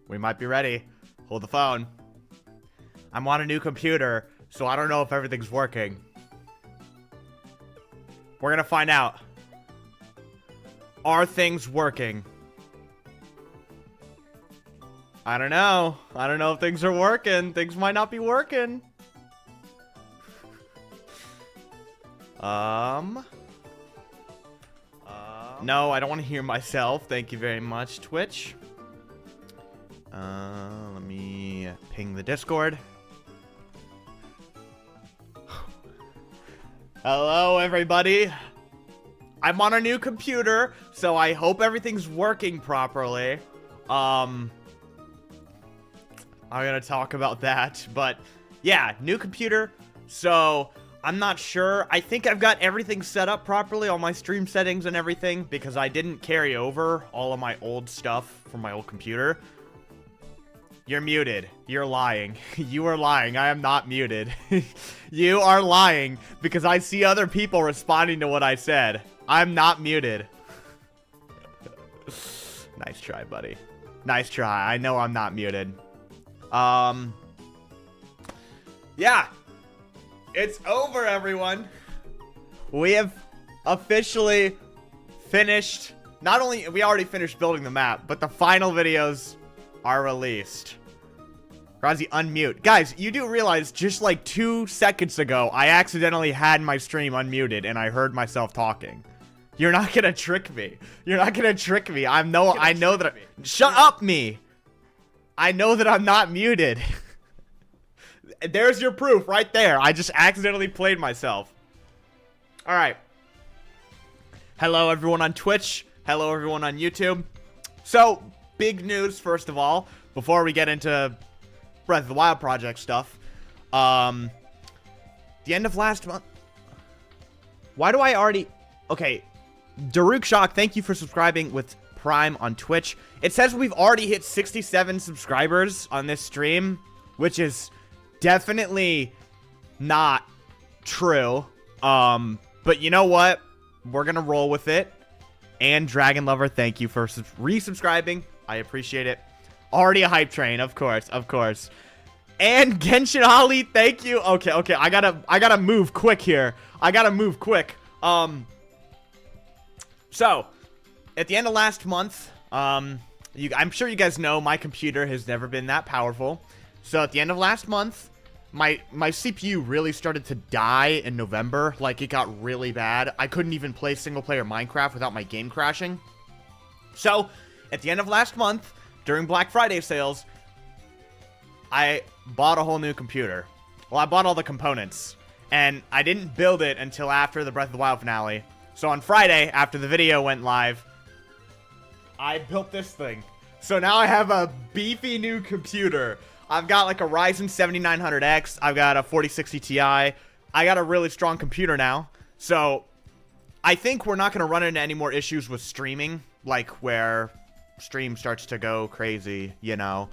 We might be ready. Hold the phone. I'm on a new computer, so I don't know if everything's working. We're gonna find out. Are things working? I don't know. I don't know if things are working. Things might not be working. No, I don't want to hear myself. Thank you very much, Twitch. Let me ping the Discord. Hello, everybody. I'm on a new computer, so I hope everything's working properly. I'm gonna talk about that, but yeah, new computer, so I'm not sure. I think I've got everything set up properly, all my stream settings and everything, because I didn't carry over all of my old stuff from my old computer. You're muted. You're lying. You are lying. I am not muted. You are lying, because I see other people responding to what I said. I'm not muted. Nice try, buddy. Nice try. I know I'm not muted. Yeah. It's over, everyone. We have officially finished. Not only, we already finished building the map, but the final videos are released. Grazzy, unmute. Guys, you do realize just like 2 seconds ago, I accidentally had my stream unmuted and I heard myself talking. You're not gonna trick me. You're not gonna trick me. I know that. Shut up, me. I know that I'm not muted. There's your proof right there. I just accidentally played myself. All right. Hello, everyone on Twitch. Hello, everyone on YouTube. So, big news, first of all, before we get into Breath of the Wild project stuff. The end of last month. Why do I already... Okay. Daruk Shock, thank you for subscribing with Prime on Twitch. It says we've already hit 67 subscribers on this stream, which is definitely not true. But you know what? We're gonna roll with it. And Dragon Lover, thank you for resubscribing. I appreciate it. Already a hype train, of course, of course. And Genshin Ali, thank you. Okay, I gotta move quick here. I gotta move quick. So, at the end of last month, I'm sure you guys know my computer has never been that powerful. So at the end of last month, my CPU really started to die in November. Like, it got really bad. I couldn't even play single-player Minecraft without my game crashing. So, at the end of last month, during Black Friday sales, I bought a whole new computer. Well, I bought all the components. And I didn't build it until after the Breath of the Wild finale. So on Friday, after the video went live, I built this thing. So now I have a beefy new computer. I've got like a Ryzen 7900X. I've got a 4060 Ti. I got a really strong computer now. So I think we're not going to run into any more issues with streaming. Like where stream starts to go crazy, you know.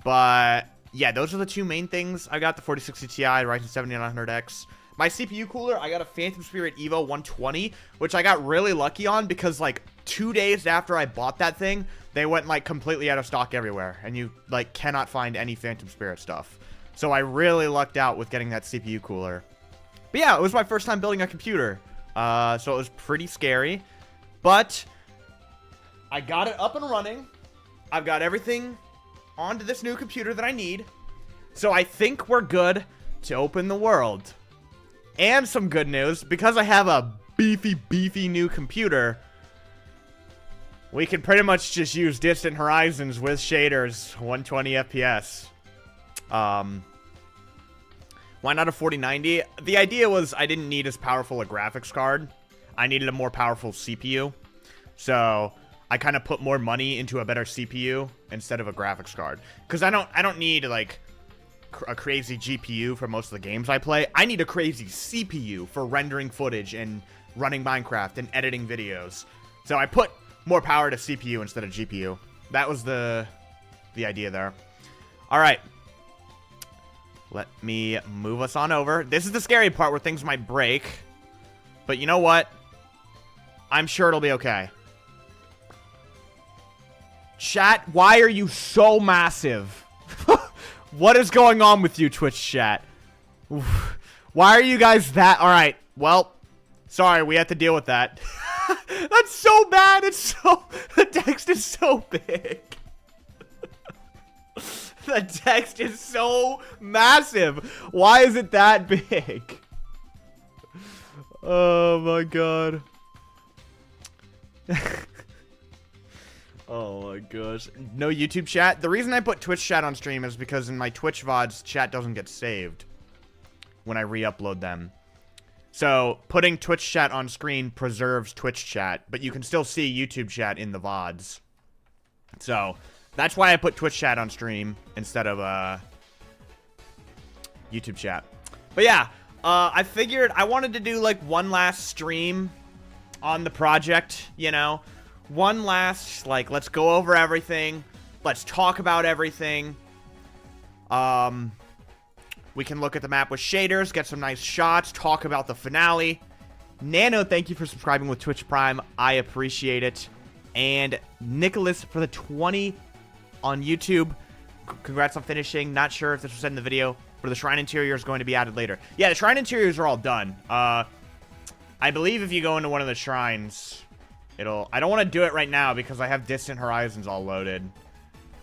But yeah, those are the two main things. I got the 4060 Ti, Ryzen 7900X. My CPU cooler, I got a Phantom Spirit Evo 120, which I got really lucky on because, like, 2 days after I bought that thing, they went, like, completely out of stock everywhere. And you, like, cannot find any Phantom Spirit stuff. So I really lucked out with getting that CPU cooler. But yeah, it was my first time building a computer. So it was pretty scary. But I got it up and running. I've got everything onto this new computer that I need. So I think we're good to open the world. And some good news, because I have a beefy new computer, we can pretty much just use Distant Horizons with shaders, 120 FPS. Why not a 4090? The idea was I didn't need as powerful a graphics card. I needed a more powerful CPU. So I kind of put more money into a better CPU instead of a graphics card. Because I don't need, like, a crazy GPU for most of the games I play. I need a crazy CPU for rendering footage and running Minecraft and editing videos. So I put more power to CPU instead of GPU. That was the idea there. All right. Let me move us on over. This is the scary part where things might break. But you know what? I'm sure it'll be okay. Chat, why are you so massive? What is going on with you, Twitch chat? Why are you guys that? All right. Well, sorry, we have to deal with that. That's so bad. It's so... The text is so big. The text is so massive. Why is it that big? Oh, my God. Oh my gosh. No YouTube chat. The reason I put Twitch chat on stream is because in my Twitch VODs, chat doesn't get saved when I re-upload them. So, putting Twitch chat on screen preserves Twitch chat, but you can still see YouTube chat in the VODs. So, that's why I put Twitch chat on stream instead of YouTube chat. But yeah, I figured I wanted to do like one last stream on the project, you know? One last, like, let's go over everything. Let's talk about everything. We can look at the map with shaders, get some nice shots, talk about the finale. Nano, thank you for subscribing with Twitch Prime. I appreciate it. And Nicholas for the 20 on YouTube. Congrats on finishing. Not sure if this was said in the video, but the shrine interior is going to be added later. Yeah, the shrine interiors are all done. I believe if you go into one of the shrines... I don't want to do it right now because I have Distant Horizons all loaded.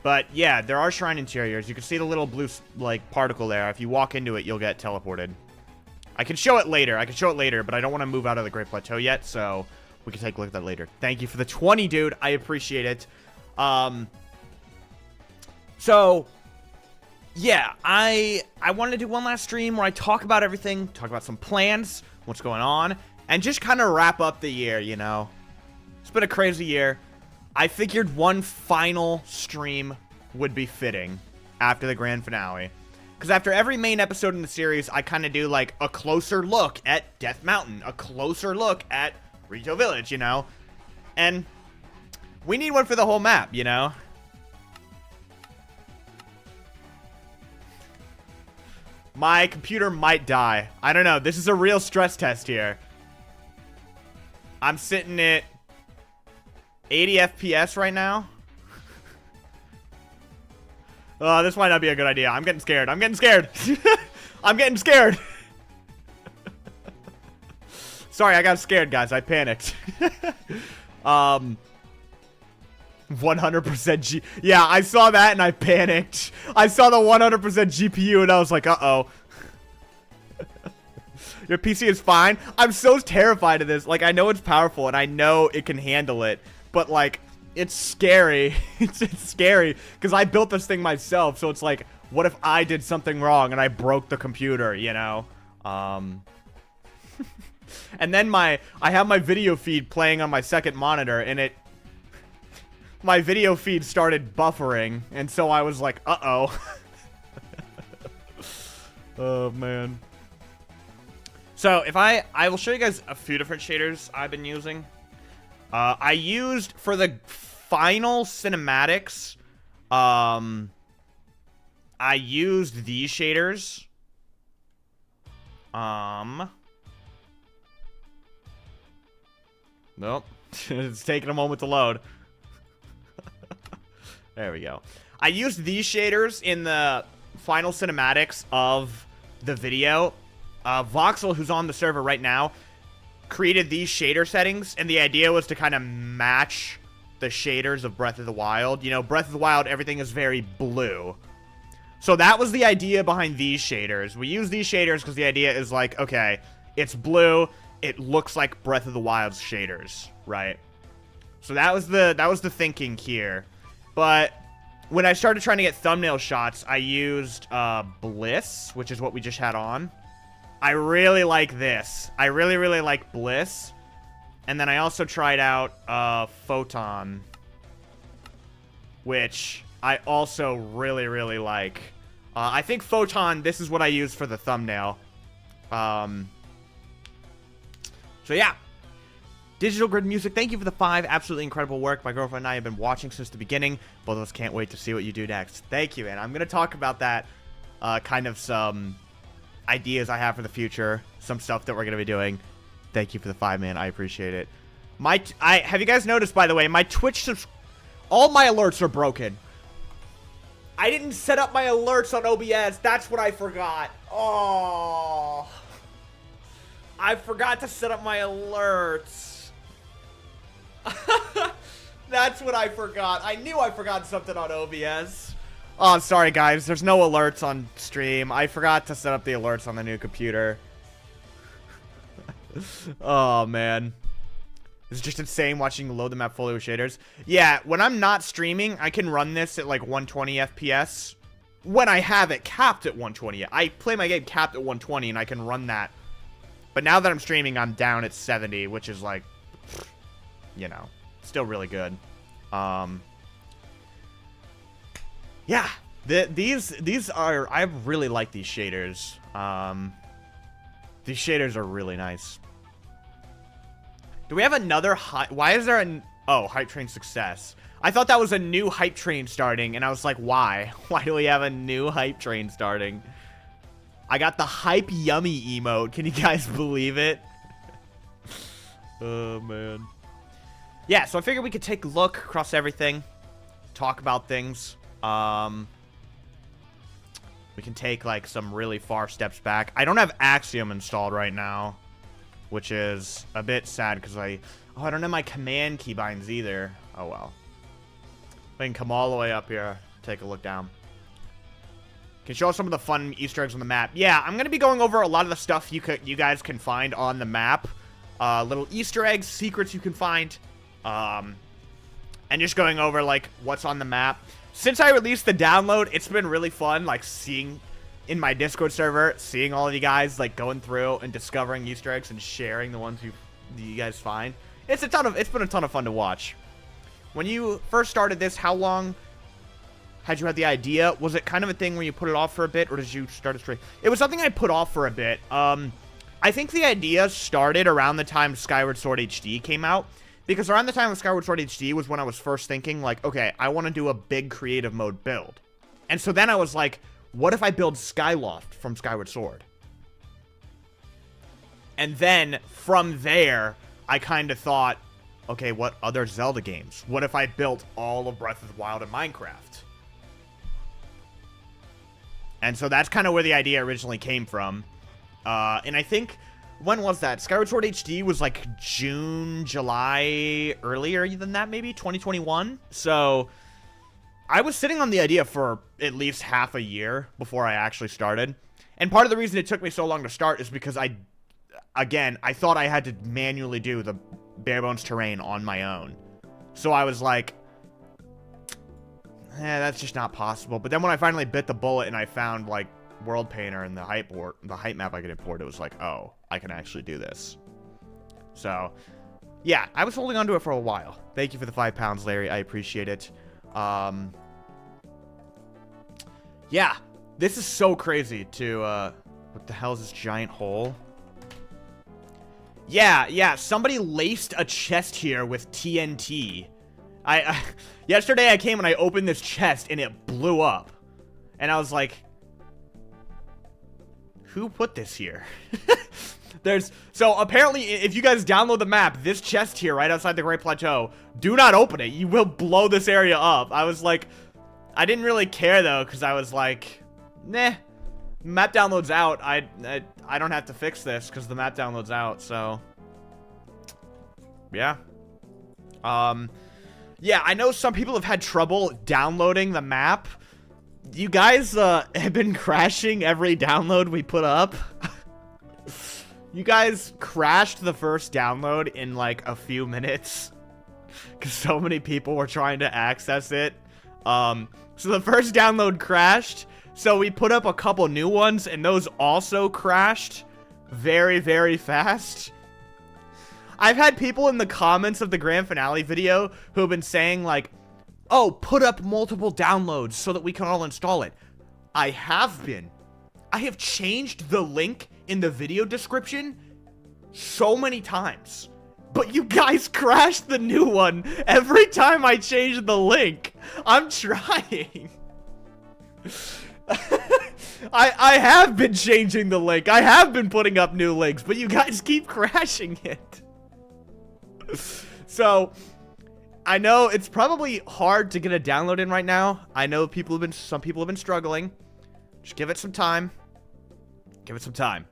But yeah, there are shrine interiors. You can see the little blue, like, particle there. If you walk into it, you'll get teleported. I can show it later. But I don't want to move out of the Great Plateau yet, so we can take a look at that later. Thank you for the 20, dude. I appreciate it. So, yeah, I wanted to do one last stream where I talk about everything, talk about some plans, what's going on, and just kind of wrap up the year, you know? It's been a crazy year. I figured one final stream would be fitting after the grand finale. Because after every main episode in the series, I kind of do, like, a closer look at Death Mountain. A closer look at Rito Village, you know? And we need one for the whole map, you know? My computer might die. I don't know. This is a real stress test here. I'm sitting at 80 FPS right now. Oh, this might not be a good idea. I'm getting scared. I'm getting scared. I'm getting scared. Sorry, I got scared, guys. I panicked. 100% G. Yeah, I saw that and I panicked. I saw the 100% GPU and I was like, uh-oh. Your PC is fine? I'm so terrified of this. Like, I know it's powerful and I know it can handle it. But, like, it's scary. It's scary because I built this thing myself. So it's like, what if I did something wrong and I broke the computer, you know? And then I have my video feed playing on my second monitor and my video feed started buffering. And so I was like, uh-oh. Oh, man. So if I will show you guys a few different shaders I've been using. I used for the final cinematics, I used these shaders. Nope. It's taking a moment to load. There we go. I used these shaders in the final cinematics of the video. Voxel, who's on the server right now, created these shader settings, and the idea was to kind of match the shaders of Breath of the Wild. You know, Breath of the Wild, everything is very blue. So that was the idea behind these shaders. We use these shaders because the idea is like, okay, it's blue, it looks like Breath of the Wild's shaders, right? So that was the thinking here. But when I started trying to get thumbnail shots, I used Bliss, which is what we just had on. I really like this. I really, really like Bliss. And then I also tried out Photon, which I also really, really like. I think Photon, this is what I use for the thumbnail. So yeah. Digital Grid Music, thank you for the 5. Absolutely incredible work. My girlfriend and I have been watching since the beginning. Both of us can't wait to see what you do next. Thank you, and I'm going to talk about that, kind of some ideas I have for the future, some stuff that we're going to be doing. Thank you for the 5, man. I appreciate it. Have you guys noticed, by the way, my Twitch All my alerts are broken. I didn't set up my alerts on OBS. That's what I forgot. Oh. I forgot to set up my alerts. That's what I forgot. I knew I forgot something on OBS. Oh, sorry, guys. There's no alerts on stream. I forgot to set up the alerts on the new computer. Oh, man. It's just insane watching load the map fully with shaders. Yeah, when I'm not streaming, I can run this at like 120 FPS. When I have it capped at 120. I play my game capped at 120 and I can run that. But now that I'm streaming, I'm down at 70, which is like, you know, still really good. Yeah, these are, I really like these shaders. These shaders are really nice. Do we have another why is there hype train success? I thought that was a new hype train starting, and I was like, why? Why do we have a new hype train starting? I got the hype yummy emote. Can you guys believe it? Oh, man. Yeah, so I figured we could take a look across everything. Talk about things. We can take, like, some really far steps back. I don't have Axiom installed right now, which is a bit sad because I don't have my command keybinds either. Oh, well. We can come all the way up here, take a look down. Can show us some of the fun Easter eggs on the map. Yeah, I'm going to be going over a lot of the stuff you guys can find on the map. Little Easter eggs, secrets you can find. And just going over, like, what's on the map. Since I released the download, it's been really fun, like, seeing in my Discord server, seeing all of you guys, like, going through and discovering Easter eggs and sharing the ones you guys find. It's been a ton of fun to watch. When you first started this, how long had you had the idea? Was it kind of a thing where you put it off for a bit, or did you start it straight? It was something I put off for a bit. I think the idea started around the time Skyward Sword HD came out. Because around the time of Skyward Sword HD was when I was first thinking, like, okay, I want to do a big creative mode build. And so then I was like, what if I build Skyloft from Skyward Sword? And then, from there, I kind of thought, okay, what other Zelda games? What if I built all of Breath of the Wild and Minecraft? And so that's kind of where the idea originally came from. And I think... when was that? Skyward Sword HD was like June, July, earlier than that, maybe 2021. So I was sitting on the idea for at least half a year before I actually started. And part of the reason it took me so long to start is because I thought I had to manually do the bare bones terrain on my own. So I was like, that's just not possible. But then when I finally bit the bullet and I found like World Painter and the hype map I could import, it was like, oh, I can actually do this. So yeah, I was holding on to it for a while. Thank you for the £5, Larry. I appreciate it. Yeah, this is so crazy to what the hell is this giant hole? Yeah, somebody laced a chest here with TNT. Yesterday I came and I opened this chest and it blew up. And I was like, who put this here? So apparently, if you guys download the map, this chest here right outside the Great Plateau, do not open it. You will blow this area up. I was like, I didn't really care though, because I was like, nah, map download's out. I don't have to fix this because the map download's out. So yeah. Yeah, I know some people have had trouble downloading the map. You guys have been crashing every download we put up. You guys crashed the first download in like a few minutes because so many people were trying to access it. So the first download crashed, so we put up a couple new ones and those also crashed very, very fast. I've had people in the comments of the grand finale video who have been saying like, oh, put up multiple downloads so that we can all install it. I have been. I have changed the link in the video description so many times. But you guys crashed the new one every time I change the link. I'm trying. I have been changing the link. I have been putting up new links, but you guys keep crashing it. So... I know it's probably hard to get a download in right now. I know some people have been struggling. Just give it some time. Give it some time.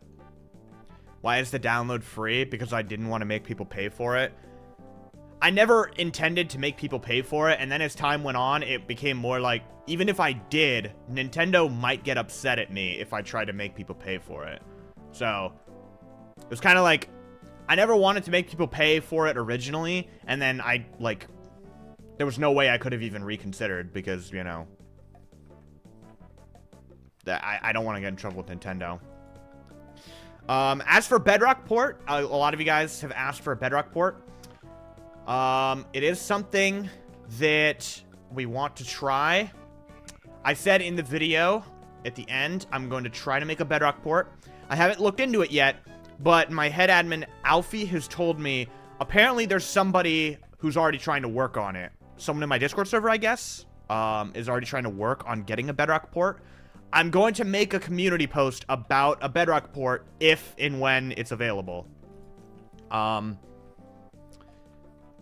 Why is the download free? Because I didn't want to make people pay for it. I never intended to make people pay for it, and then as time went on, it became more like, even if I did, Nintendo might get upset at me if I tried to make people pay for it. So, it was kind of like, I never wanted to make people pay for it originally, and then there was no way I could have even reconsidered, because, you know, I don't want to get in trouble with Nintendo. As for Bedrock port, a lot of you guys have asked for a Bedrock port. It is something that we want to try. I said in the video at the end, I'm going to try to make a Bedrock port. I haven't looked into it yet, but my head admin, Alfie, has told me apparently there's somebody who's already trying to work on it. Someone in my Discord server, I guess, is already trying to work on getting a Bedrock port. I'm going to make a community post about a Bedrock port if and when it's available.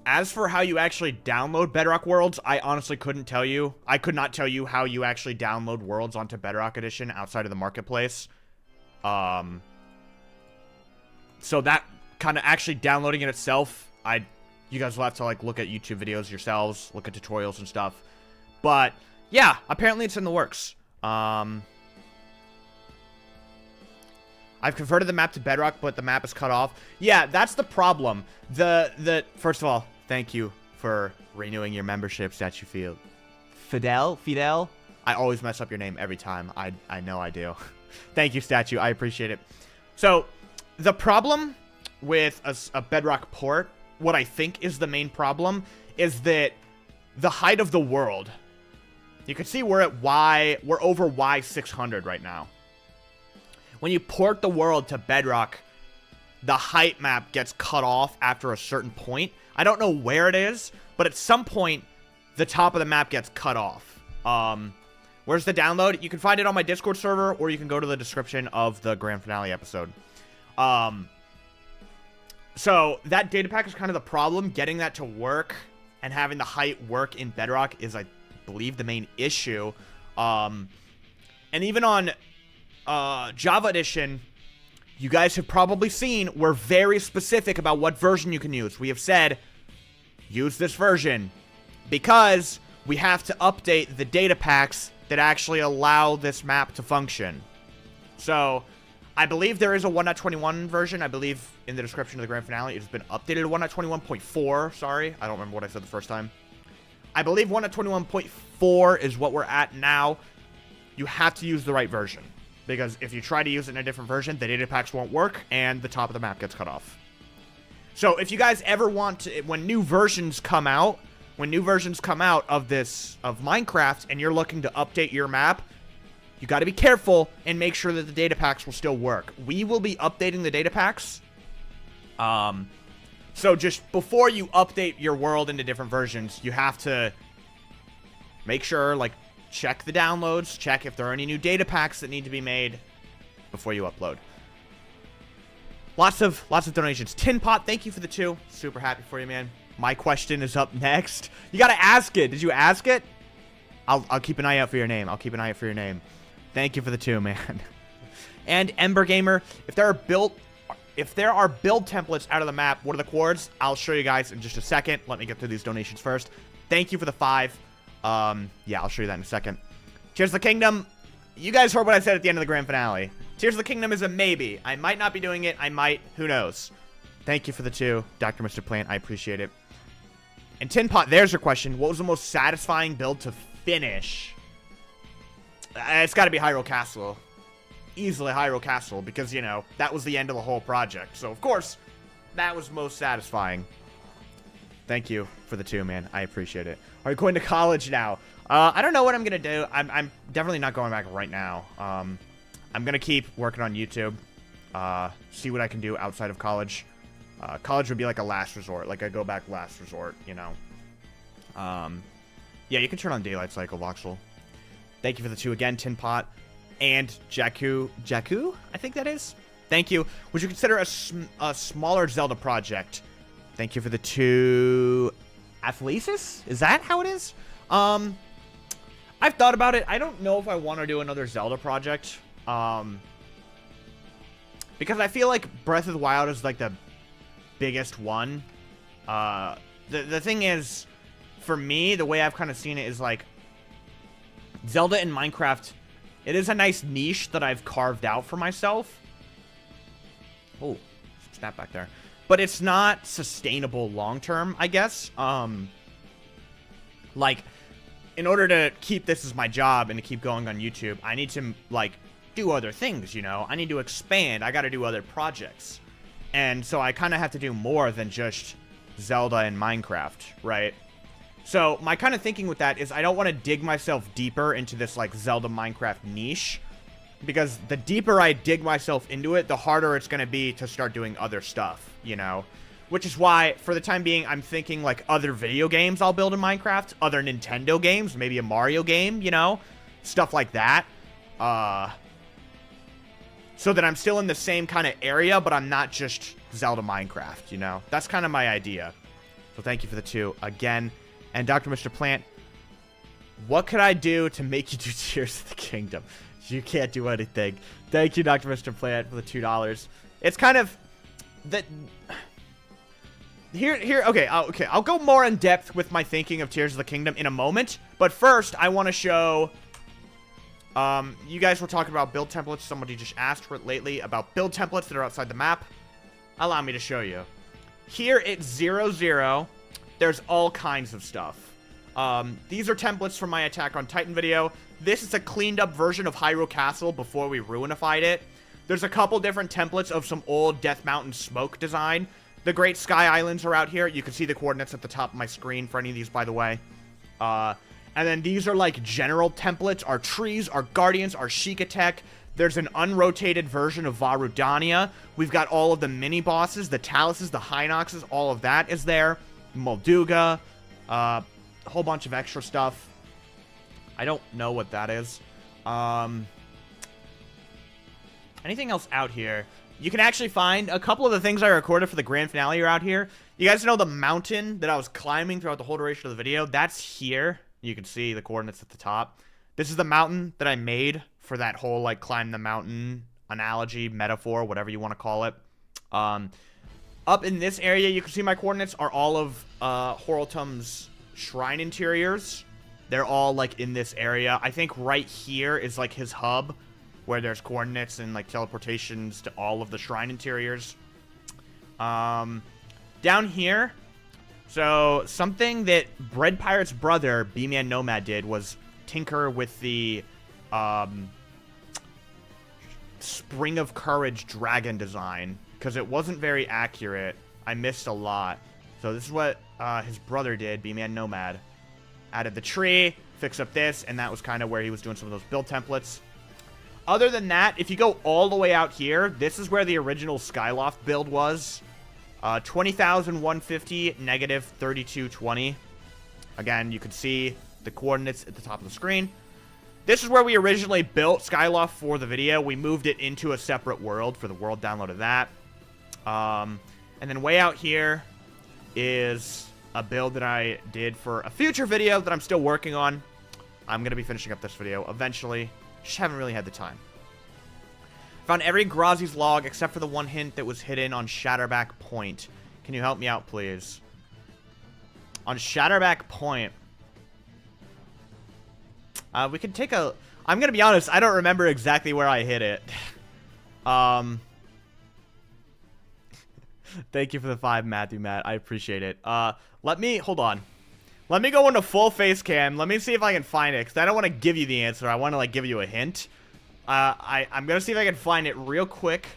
As for how you actually download Bedrock Worlds, I honestly couldn't tell you. I could not tell you how you actually download Worlds onto Bedrock Edition outside of the marketplace. So that kind of actually downloading it itself, you guys will have to like look at YouTube videos yourselves, look at tutorials and stuff. But yeah, apparently it's in the works. I've converted the map to Bedrock, but the map is cut off. Yeah, that's the problem. First of all, thank you for renewing your membership, Statue Field. Fidel? I always mess up your name every time. I know I do. Thank you, Statue. I appreciate it. So, the problem with a Bedrock port, what I think is the main problem, is that the height of the world. You can see we're over Y600 right now. When you port the world to Bedrock, the height map gets cut off after a certain point. I don't know where it is, but at some point, the top of the map gets cut off. Where's the download? You can find it on my Discord server, or you can go to the description of the grand finale episode. So, that data pack is kind of the problem. Getting that to work and having the height work in Bedrock is, I believe, the main issue. And even on Java Edition, you guys have probably seen we're very specific about what version you can use. We have said, use this version, because we have to update the data packs that actually allow this map to function. So, I believe there is a 1.21 version. I believe in the description of the grand finale, it's been updated to 1.21.4. Sorry, I don't remember what I said the first time. I believe 1.21.4 is what we're at now. You have to use the right version, because if you try to use it in a different version, the data packs won't work, and the top of the map gets cut off. So if you guys ever want to, when new versions come out of Minecraft, and you're looking to update your map, you got to be careful and make sure that the data packs will still work. We will be updating the data packs. So just before you update your world into different versions, you have to make sure, like, check the downloads, check if there are any new data packs that need to be made before you upload. Lots of donations. Tin Pot, thank you for the 2. Super happy for you, man. My question is up next. You gotta ask it. Did you ask it? I'll keep an eye out for your name. I'll keep an eye out for your name. Thank you for the 2, man. And Ember Gamer, if there are build templates out of the map, what are the coords? I'll show you guys in just a second. Let me get through these donations first. Thank you for the 5. Yeah, I'll show you that in a second. Tears of the Kingdom. You guys heard what I said at the end of the grand finale. Tears of the Kingdom is a maybe. I might not be doing it. I might. Who knows? Thank you for the 2, Dr. Mr. Plant. I appreciate it. And Tin Pot, there's your question. What was the most satisfying build to finish? It's got to be Hyrule Castle. Easily Hyrule Castle, because, you know, that was the end of the whole project. So, of course, that was most satisfying. Thank you for the 2, man. I appreciate it. Are you going to college now? I don't know what I'm going to do. I'm definitely not going back right now. I'm going to keep working on YouTube. See what I can do outside of college. College would be like a last resort. Like, I go back last resort, you know. Yeah, you can turn on Daylight Cycle, Voxel. Thank you for the 2 again, Tin Pot. And Jakku, I think that is. Thank you. Would you consider a smaller Zelda project? Thank you for the 2. Athlesis? Is that how it is? I've thought about it. I don't know if I want to do another Zelda project. Because I feel like Breath of the Wild is like the biggest one. The thing is, for me, the way I've kind of seen it is like Zelda and Minecraft, it is a nice niche that I've carved out for myself. Oh, snap back there. But it's not sustainable long-term, I guess. Like, in order to keep this as my job and to keep going on YouTube, I need to, like, do other things, you know? I need to expand. I gotta do other projects. And so I kind of have to do more than just Zelda and Minecraft, right? So my kind of thinking with that is I don't want to dig myself deeper into this, like, Zelda Minecraft niche. Because the deeper I dig myself into it, the harder it's going to be to start doing other stuff, you know? Which is why, for the time being, I'm thinking, like, other video games I'll build in Minecraft. Other Nintendo games, maybe a Mario game, you know? Stuff like that. So that I'm still in the same kind of area, but I'm not just Zelda Minecraft, you know? That's kind of my idea. So thank you for the 2 again. And Dr. Mr. Plant, what could I do to make you do Tears of the Kingdom? You can't do anything. Thank you, Dr. Mr. Plant, for the $2. It's kind of that. Okay, I'll go more in depth with my thinking of Tears of the Kingdom in a moment. But first, I want to show. You guys were talking about build templates. Somebody just asked for it lately about build templates that are outside the map. Allow me to show you. Here at 0, there's all kinds of stuff. These are templates from my Attack on Titan video. This is a cleaned up version of Hyrule Castle before we ruinified it. There's a couple different templates of some old Death Mountain smoke design. The Great Sky Islands are out here. You can see the coordinates at the top of my screen for any of these, by the way. And then these are like general templates. Our trees, our guardians, our Sheikah Tech. There's an unrotated version of Varudania. We've got all of the mini bosses, the Taluses, the Hinoxes, all of that is there. Molduga, a whole bunch of extra stuff. I don't know what that is. Anything else out here? You can actually find a couple of the things I recorded for the grand finale are out here. You guys know the mountain that I was climbing throughout the whole duration of the video? That's here. You can see the coordinates at the top. This is the mountain that I made for that whole, like, climb the mountain analogy, metaphor, whatever you want to call it. Up in this area, you can see my coordinates are all of Horaltum's shrine interiors. They're all, like, in this area. I think right here is, like, his hub, where there's coordinates and, like, teleportations to all of the shrine interiors. Down here, so something that Bread Pirate's brother, B-Man Nomad, did was tinker with the Spring of Courage dragon design, because it wasn't very accurate. I missed a lot. So this is what his brother did, B-Man Nomad. Added the tree, fix up this, and that was kind of where he was doing some of those build templates. Other than that, if you go all the way out here, this is where the original Skyloft build was. 20,150, negative 3220. Again, you can see the coordinates at the top of the screen. This is where we originally built Skyloft for the video. We moved it into a separate world for the world download of that. And then way out here is a build that I did for a future video that I'm still working on. I'm going to be finishing up this video eventually. Just haven't really had the time. Found every Grazzy's log except for the one hint that was hidden on Shatterback Point. Can you help me out, please? On Shatterback Point. We could take a... I'm going to be honest, I don't remember exactly where I hit it. Thank you for the 5, Matthew Matt. I appreciate it. Hold on. Let me go into full face cam. Let me see if I can find it, because I don't want to give you the answer. I want to, like, give you a hint. I'm going to see if I can find it real quick.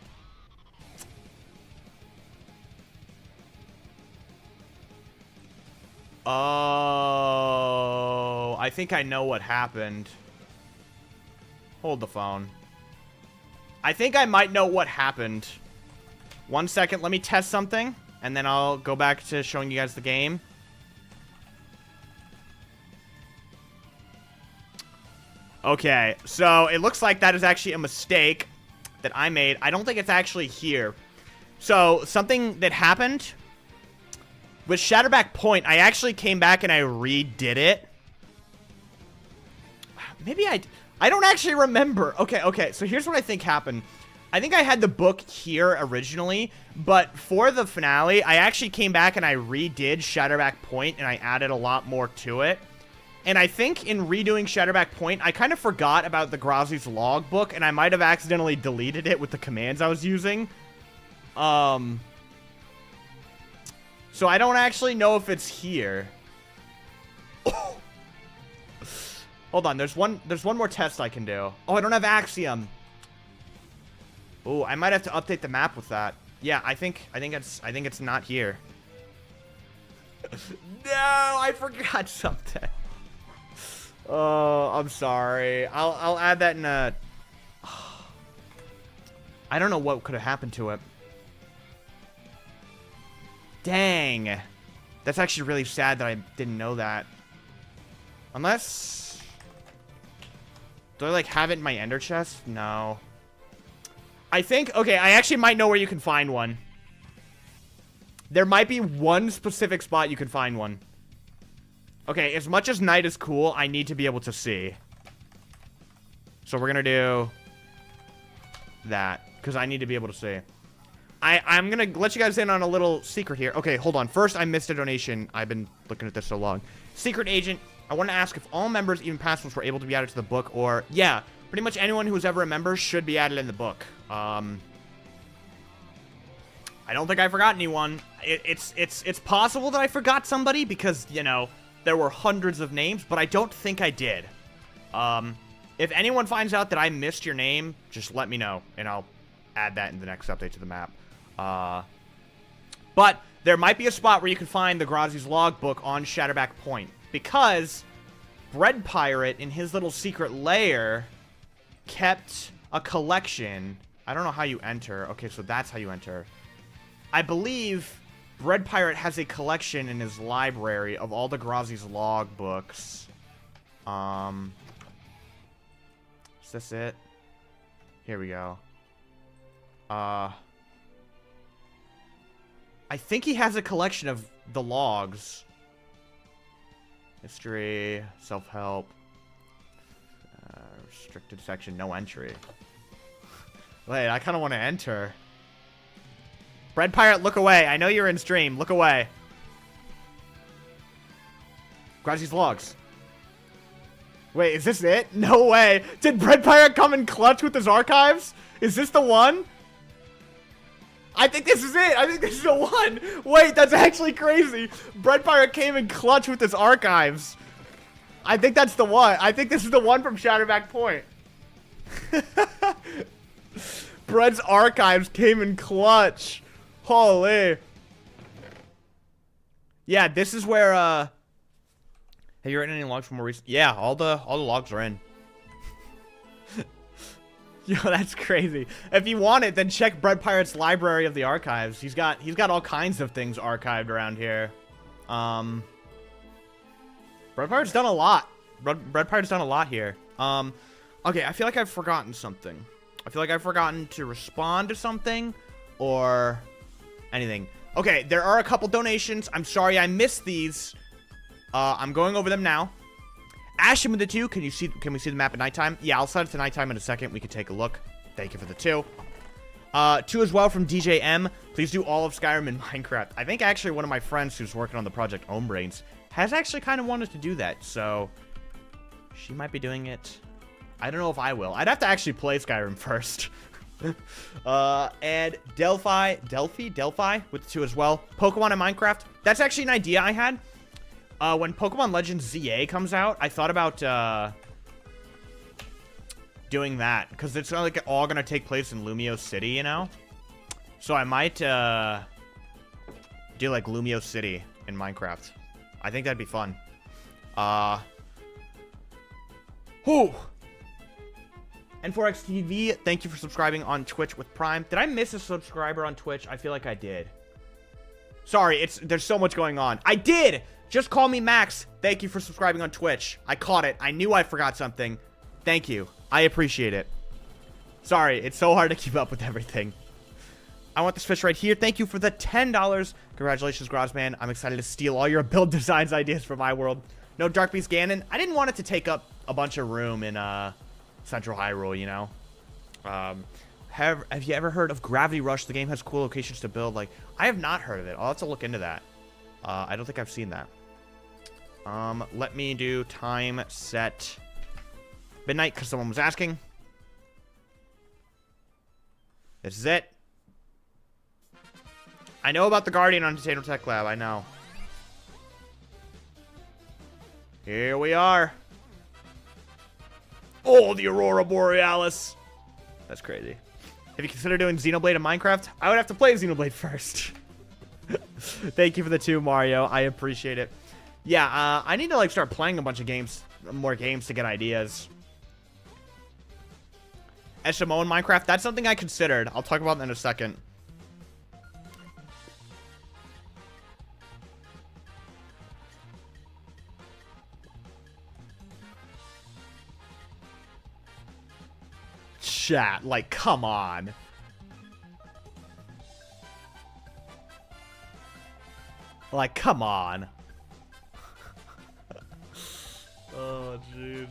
Oh, I think I know what happened. Hold the phone. I think I might know what happened. 1 second, let me test something, and then I'll go back to showing you guys the game. Okay, so it looks like that is actually a mistake that I made. I don't think it's actually here. So, something that happened With Shatterback Point, I actually came back and I redid it. Maybe I don't actually remember. Okay, so here's what I think happened. I think I had the book here originally, but for the finale, I actually came back and I redid Shatterback Point, and I added a lot more to it. And I think in redoing Shatterback Point, I kind of forgot about the Grazzy's logbook, and I might have accidentally deleted it with the commands I was using. So I don't actually know if it's here. Hold on, there's one more test I can do. Oh, I don't have Axiom. Oh, I might have to update the map with that. Yeah, I think it's not here. No, I forgot something. Oh, I'm sorry. I'll add that in a... I don't know what could have happened to it. Dang. That's actually really sad that I didn't know that. Unless... Do I, like, have it in my ender chest? No. I think... Okay, I actually might know where you can find one. There might be one specific spot you can find one. Okay, as much as night is cool, I need to be able to see. So we're gonna do... that. Because I need to be able to see. I'm gonna let you guys in on a little secret here. Okay, hold on. First, I missed a donation. I've been looking at this so long. Secret agent, I want to ask if all members, even past ones, were able to be added to the book, or... Yeah, pretty much anyone who was ever a member should be added in the book. I don't think I forgot anyone. It's possible that I forgot somebody because, you know, there were hundreds of names, but I don't think I did. If anyone finds out that I missed your name, just let me know, and I'll add that in the next update to the map. But there might be a spot where you can find the Grazzy's logbook on Shatterback Point, because Bread Pirate, in his little secret lair, kept a collection. I don't know how you enter. Okay, so that's how you enter. I believe Bread Pirate has a collection in his library of all the Grazzy's logbooks. Is this it? Here we go. I think he has a collection of the logs. History, self-help, restricted section, no entry. Wait, I kind of want to enter. Bread Pirate, look away. I know you're in stream. Look away. Grazzy's logs. Wait, is this it? No way. Did Bread Pirate come in clutch with his archives? Is this the one? I think this is it. I think this is the one. Wait, that's actually crazy. Bread Pirate came in clutch with his archives. I think that's the one. I think this is the one from Shatterback Point. Bread's archives came in clutch. Holy. Yeah, this is where, have you written any logs from more recent? Yeah, all the logs are in. Yo, that's crazy. If you want it, then check Bread Pirate's library of the archives. He's got all kinds of things archived around here. Bread Pirate's done a lot. Bread Pirate's done a lot here. Okay, I feel like I've forgotten something. I feel like I've forgotten to respond to something or anything. Okay, there are a couple donations. I'm sorry I missed these. I'm going over them now. Asham with the 2, can we see the map at nighttime? Yeah, I'll set it to nighttime in a second. We can take a look. Thank you for the 2. 2 as well from DJ M. Please do all of Skyrim in Minecraft. I think actually one of my friends who's working on the project Ombrains has actually kind of wanted to do that, so she might be doing it. I don't know if I will. I'd have to actually play Skyrim first. And Delphi with the 2 as well. Pokemon in Minecraft. That's actually an idea I had. When Pokemon Legends ZA comes out, I thought about, doing that. Because it's like all gonna take place in Lumio City, you know? So I might, do like Lumio City in Minecraft. I think that'd be fun. Whew. N4XTV, thank you for subscribing on Twitch with Prime. Did I miss a subscriber on Twitch? I feel like I did. Sorry, there's so much going on. I did! Just call me Max. Thank you for subscribing on Twitch. I caught it. I knew I forgot something. Thank you. I appreciate it. Sorry, it's so hard to keep up with everything. I want this fish right here. Thank you for the $10. Congratulations, Grozzman. I'm excited to steal all your build designs ideas from my world. No Dark Beast Ganon. I didn't want it to take up a bunch of room in Central Hyrule, you know? Have you ever heard of Gravity Rush? The game has cool locations to build. Like, I have not heard of it. I'll have to look into that. I don't think I've seen that. Let me do time set midnight because someone was asking. This is it. I know about the Guardian on Potato Tech Lab. I know. Here we are. Oh, the Aurora Borealis. That's crazy. Have you considered doing Xenoblade in Minecraft? I would have to play Xenoblade first. Thank you for the 2, Mario. I appreciate it. Yeah, I need to like start playing a bunch of games, more games to get ideas. SMO in Minecraft, that's something I considered. I'll talk about that in a second. Chat, like, come on. Like, come on. Oh, jeez.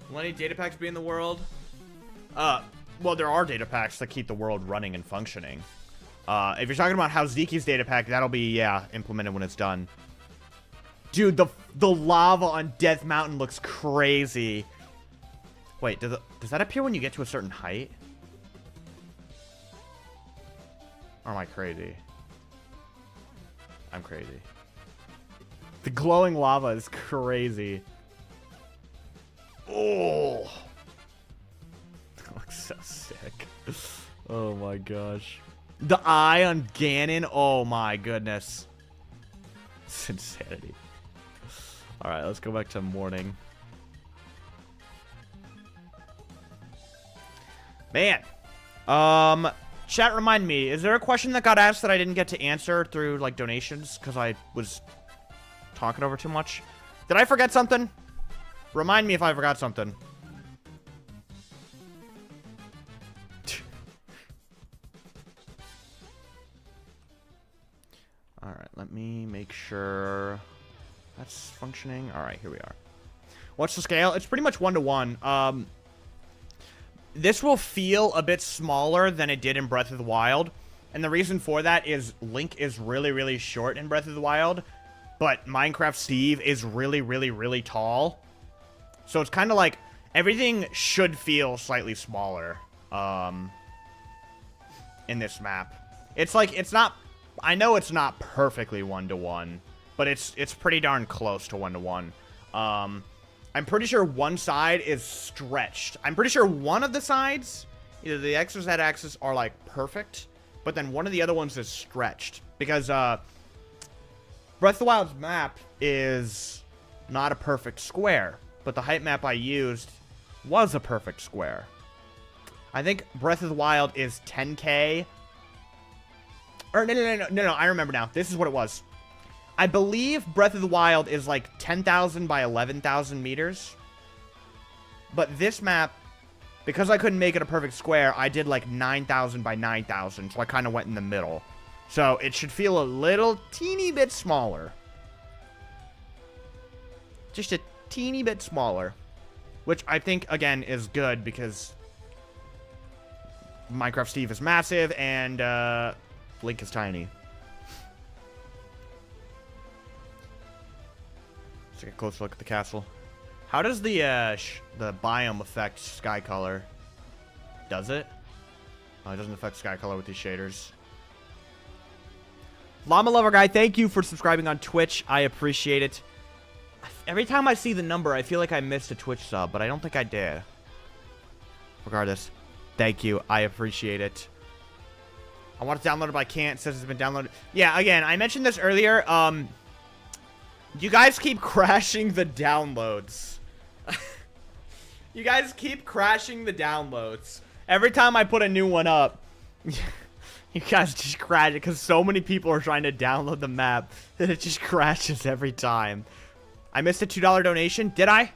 Will any data packs be in the world? Well, there are data packs that keep the world running and functioning. If you're talking about how Zeki's data pack, that'll be, yeah, implemented when it's done. Dude, the lava on Death Mountain looks crazy. Wait, does that appear when you get to a certain height? Or am I crazy? I'm crazy. The glowing lava is crazy. Oh. That looks so sick. Oh my gosh. The eye on Ganon. Oh my goodness. It's insanity. Alright, let's go back to morning. Man. Chat, remind me, is there a question that got asked that I didn't get to answer through, like, donations? Because I was talking over too much. Did I forget something? Remind me if I forgot something. Alright, let me make sure that's functioning. Alright, here we are. What's the scale? It's pretty much 1-to-1. This will feel a bit smaller than it did in Breath of the Wild. And the reason for that is Link is really, really short in Breath of the Wild. But Minecraft Steve is really, really, really tall. So it's kind of like everything should feel slightly smaller in this map. It's like, it's not... I know it's not perfectly 1-to-1, but it's pretty darn close to 1-to-1. I'm pretty sure one side is stretched. I'm pretty sure one of the sides, either the X or Z axis, are like perfect, but then one of the other ones is stretched. Because Breath of the Wild's map is not a perfect square, but the height map I used was a perfect square. I think Breath of the Wild is 10K. Or no, I remember now. This is what it was. I believe Breath of the Wild is like 10,000 by 11,000 meters. But this map, because I couldn't make it a perfect square, I did like 9,000 by 9,000. So I kind of went in the middle. So it should feel a little teeny bit smaller. Just a teeny bit smaller. Which I think, again, is good because Minecraft Steve is massive and Link is tiny. Let's take a closer look at the castle. How does the biome affect sky color? Does it? Oh, it doesn't affect sky color with these shaders. Llama Lover Guy, thank you for subscribing on Twitch. I appreciate it. Every time I see the number, I feel like I missed a Twitch sub, but I don't think I did. Regardless, thank you. I appreciate it. I want to download it, but I can't. It says it's been downloaded. Yeah, again, I mentioned this earlier. You guys keep crashing the downloads. You guys keep crashing the downloads. Every time I put a new one up, you guys just crash it because so many people are trying to download the map that it just crashes every time. I missed a $2 donation. Did I?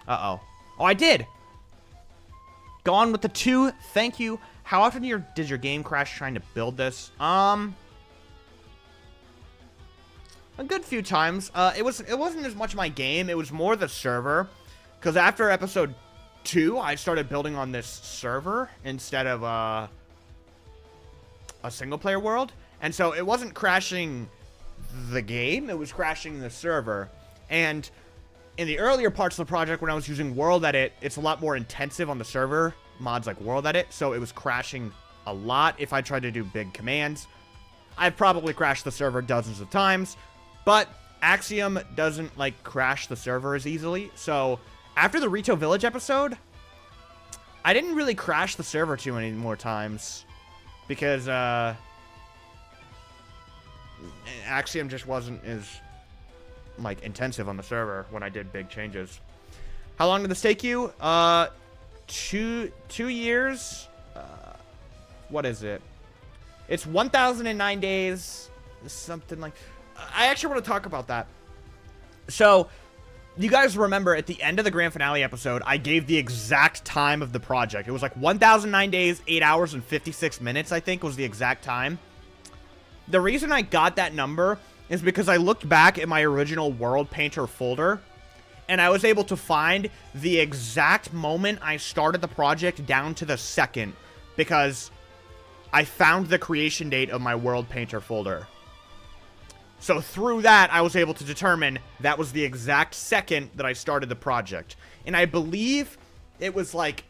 Uh-oh. Oh, I did. Gone with the 2. Thank you. How often did your game crash trying to build this? A good few times. It wasn't as much my game. It was more the server. Because after episode 2, I started building on this server instead of a single-player world. And so it wasn't crashing the game. It was crashing the server. And in the earlier parts of the project, when I was using World Edit, it's a lot more intensive on the server. Mods like World Edit. So it was crashing a lot if I tried to do big commands. I've probably crashed the server dozens of times. But Axiom doesn't, like, crash the server as easily. So after the Rito Village episode, I didn't really crash the server too many more times. Because, Axiom just wasn't as, like, intensive on the server when I did big changes. How long did this take you? 2 years. What is it? It's 1,009 days. Something like... I actually want to talk about that. So, you guys remember at the end of the grand finale episode, I gave the exact time of the project. It was like 1,009 days, 8 hours, and 56 minutes, I think, was the exact time. The reason I got that number is because I looked back at my original World Painter folder, and I was able to find the exact moment I started the project down to the second, because I found the creation date of my World Painter folder. So through that, I was able to determine that was the exact second that I started the project. And I believe it was like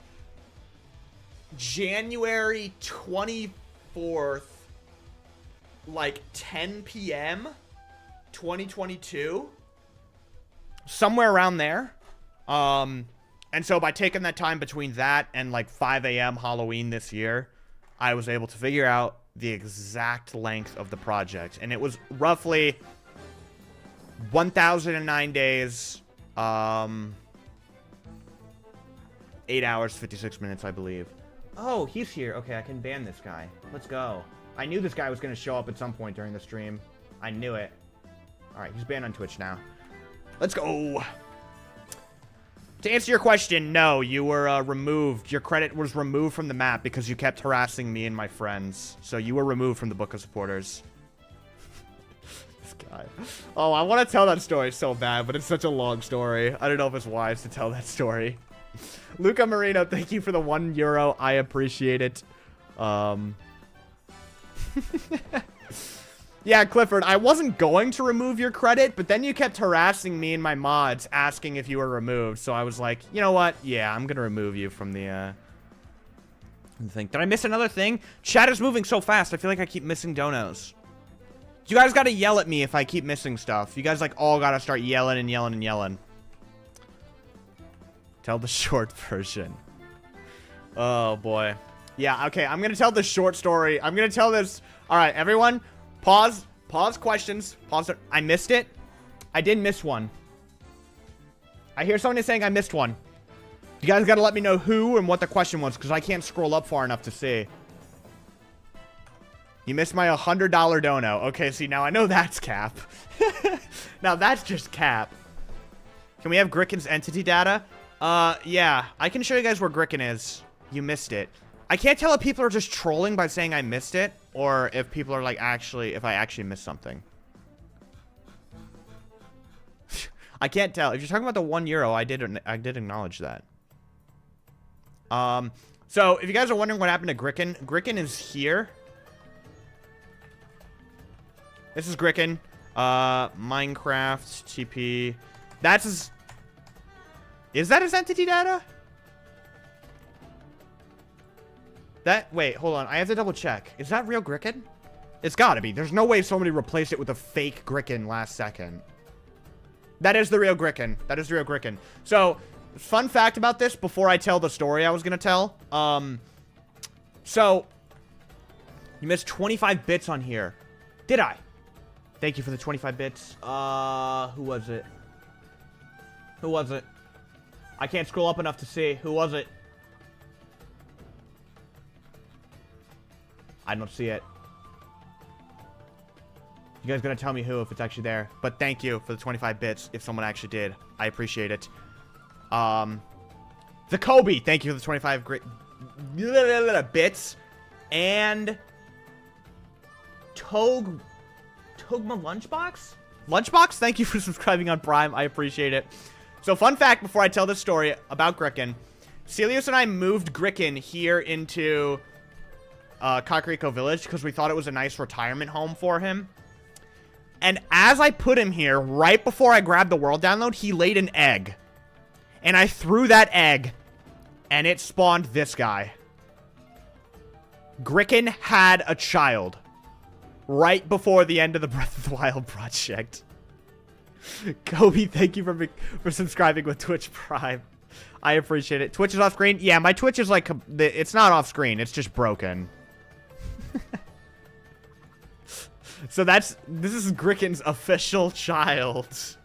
January 24th, like 10 p.m., 2022. Somewhere around there. And so by taking that time between that and like 5 a.m. Halloween this year, I was able to figure out the exact length of the project. And it was roughly 1,009 days, 8 hours, 56 minutes, I believe. Oh, he's here. Okay, I can ban this guy. Let's go. I knew this guy was going to show up at some point during the stream. I knew it. Alright, he's banned on Twitch now. Let's go. To answer your question, no, you were removed. Your credit was removed from the map because you kept harassing me and my friends. So you were removed from the book of supporters. This guy. Oh, I want to tell that story so bad, but it's such a long story. I don't know if it's wise to tell that story. Luca Marino, thank you for the €1. I appreciate it. Yeah, Clifford, I wasn't going to remove your credit, but then you kept harassing me and my mods, asking if you were removed. So I was like, you know what? Yeah, I'm going to remove you from the thing. Did I miss another thing? Chat is moving so fast. I feel like I keep missing donos. You guys got to yell at me if I keep missing stuff. You guys, like, all got to start yelling and yelling and yelling. Tell the short version. Oh, boy. Yeah, okay, I'm going to tell the short story. I'm going to tell this. All right, everyone. Pause questions. Pause. I missed it. I did miss one. I hear someone is saying I missed one. You guys gotta let me know who and what the question was, because I can't scroll up far enough to see. You missed my $100 dono. Okay, see, now I know that's cap. Now that's just cap. Can we have Grican's entity data? Yeah. I can show you guys where Grican is. You missed it. I can't tell if people are just trolling by saying I missed it, or if people are like if I actually missed something. I can't tell. If you're talking about the €1, I did acknowledge that. So if you guys are wondering what happened to Grican, Grican is here. This is Grican. Minecraft TP. That's his. Is that his entity data? Wait, hold on. I have to double check. Is that real Grican? It's gotta be. There's no way somebody replaced it with a fake Grican last second. That is the real Grican. That is the real Grican. So, fun fact about this before I tell the story I was gonna tell. So, you missed 25 bits on here. Did I? Thank you for the 25 bits. Who was it? Who was it? I can't scroll up enough to see. Who was it? I don't see it. You guys gonna tell me who if it's actually there. But thank you for the 25 bits if someone actually did. I appreciate it. The Kobe. Thank you for the 25 bits. And Togma Lunchbox? Lunchbox, thank you for subscribing on Prime. I appreciate it. So, fun fact before I tell this story about Grian. Celios and I moved Grian here into Kakariko Village because we thought it was a nice retirement home for him. And as I put him here, right before I grabbed the world download, he laid an egg. And I threw that egg, and it spawned this guy. Grian had a child right before the end of the Breath of the Wild project. Kobe, thank you for subscribing with Twitch Prime. I appreciate it. Twitch is off screen? Yeah, my Twitch is like, it's not off screen. It's just broken. So this is Grian's official child.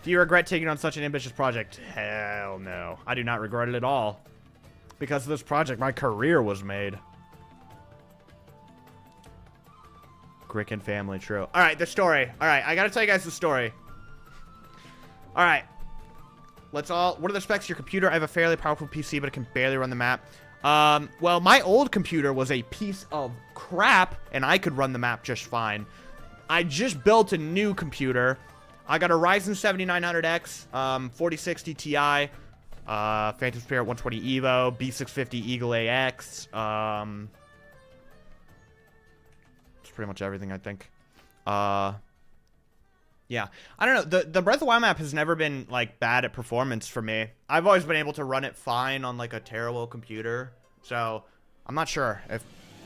Do you regret taking on such an ambitious project? Hell no. I do not regret it at all. Because of this project, my career was made. Grian family, true. Alright, the story. Alright, I gotta tell you guys the story. Alright. What are the specs of your computer? I have a fairly powerful PC, but it can barely run the map. Well, my old computer was a piece of crap, and I could run the map just fine. I just built a new computer. I got a Ryzen 7900X, 4060 Ti, Phantom Spirit 120 Evo, B650 Eagle AX, it's pretty much everything, I think. Yeah, I don't know, the Breath of the Wild map has never been, like, bad at performance for me. I've always been able to run it fine on, like, a terrible computer, so I'm not sure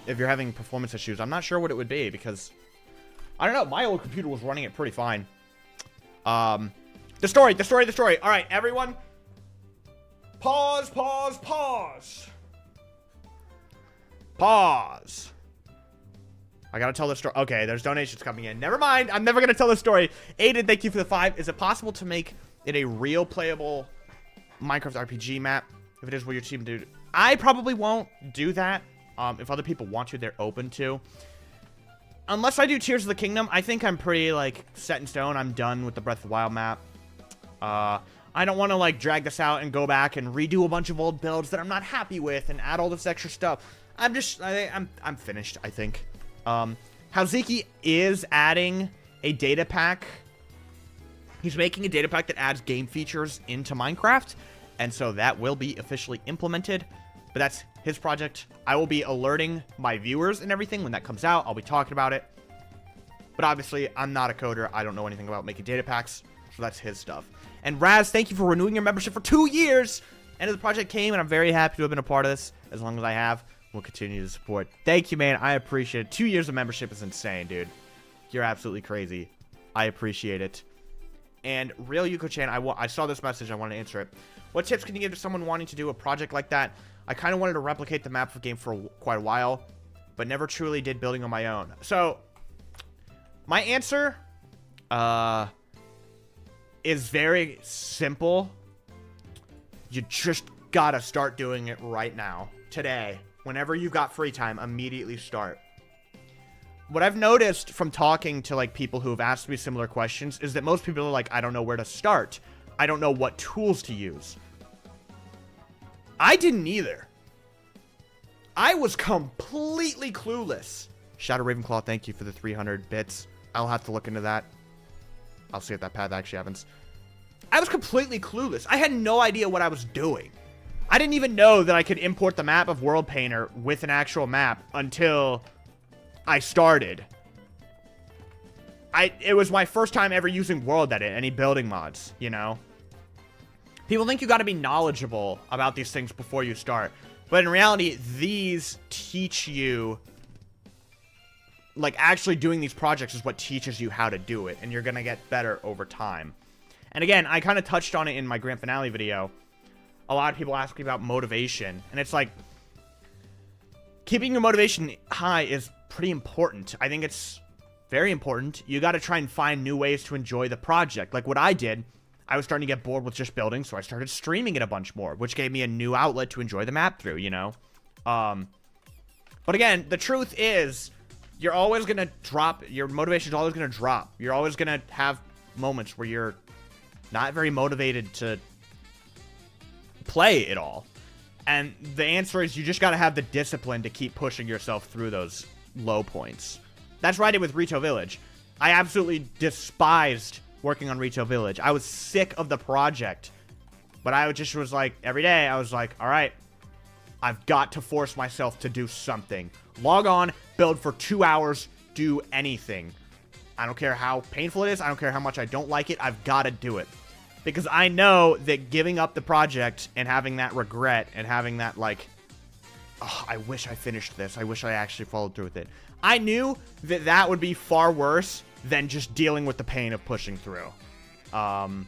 if you're having performance issues. I'm not sure what it would be, because, I don't know, my old computer was running it pretty fine. The story. All right, everyone. Pause. I gotta tell the story. Okay, there's donations coming in. Never mind. I'm never gonna tell the story. Aiden, thank you for the 5. Is it possible to make it a real playable Minecraft RPG map? If it is, will your team do? I probably won't do that. If other people want to, they're open to. Unless I do Tears of the Kingdom, I think I'm pretty, like, set in stone. I'm done with the Breath of the Wild map. I don't want to, like, drag this out and go back and redo a bunch of old builds that I'm not happy with and add all this extra stuff. I'm finished, I think. Hazuki is adding a data pack. He's making a data pack that adds game features into Minecraft, and so that will be officially implemented. But that's his project. I will be alerting my viewers and everything when that comes out. I'll be talking about it. But obviously, I'm not a coder. I don't know anything about making data packs, so that's his stuff. And Raz, thank you for renewing your membership for 2 years. End of the project came, and I'm very happy to have been a part of this. As long as I have, we'll continue to support. Thank you, man. I appreciate it. 2 years of membership is insane, dude. You're absolutely crazy. I appreciate it. And Real Yuko-chan, I saw this message. I want to answer it. What tips can you give to someone wanting to do a project like that? I kind of wanted to replicate the map for game for quite a while, but never truly did building on my own. So, my answer is very simple. You just gotta start doing it right now. Today. Whenever you've got free time, immediately start. What I've noticed from talking to, like, people who have asked me similar questions is that most people are like, I don't know where to start. I don't know what tools to use. I didn't either. I was completely clueless. Shadow Ravenclaw, thank you for the 300 bits. I'll have to look into that. I'll see if that path actually happens. I was completely clueless. I had no idea what I was doing. I didn't even know that I could import the map of World Painter with an actual map until I started. It was my first time ever using World Edit, any building mods, you know? People think you gotta be knowledgeable about these things before you start. But in reality, these teach you... Like, actually doing these projects is what teaches you how to do it. And you're gonna get better over time. And again, I kind of touched on it in my grand finale video. A lot of people ask me about motivation. And it's like... Keeping your motivation high is pretty important. I think it's very important. You gotta try and find new ways to enjoy the project. Like what I did... I was starting to get bored with just building, so I started streaming it a bunch more, which gave me a new outlet to enjoy the map through, you know? But again, the truth is, you're always going to drop, your motivation is always going to drop. You're always going to have moments where you're not very motivated to play it all. And the answer is you just got to have the discipline to keep pushing yourself through those low points. That's what I did with Retail Village. I absolutely despised working on Retail Village. I was sick of the project. But I just was like, every day, I was like, all right, I've got to force myself to do something. Log on, build for 2 hours, do anything. I don't care how painful it is. I don't care how much I don't like it. I've got to do it. Because I know that giving up the project and having that regret and having that, like, oh, I wish I finished this. I wish I actually followed through with it. I knew that that would be far worse than just dealing with the pain of pushing through. And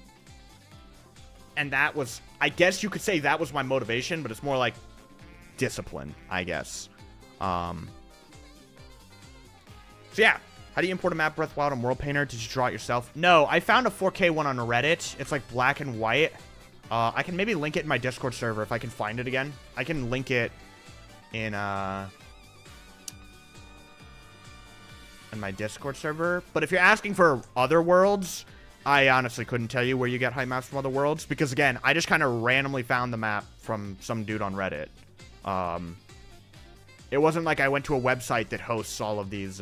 that was, I guess you could say that was my motivation, but it's more like discipline, I guess. So yeah. How do you import a map, Breath of the Wild, and World Painter? Did you draw it yourself? No, I found a 4K one on Reddit. It's like black and white. I can maybe link it in my Discord server if I can find it again. I can link it in my Discord server. But if you're asking for other worlds, I honestly couldn't tell you where you get height maps from other worlds. Because, again, I just kind of randomly found the map from some dude on Reddit. It wasn't like I went to a website that hosts all of these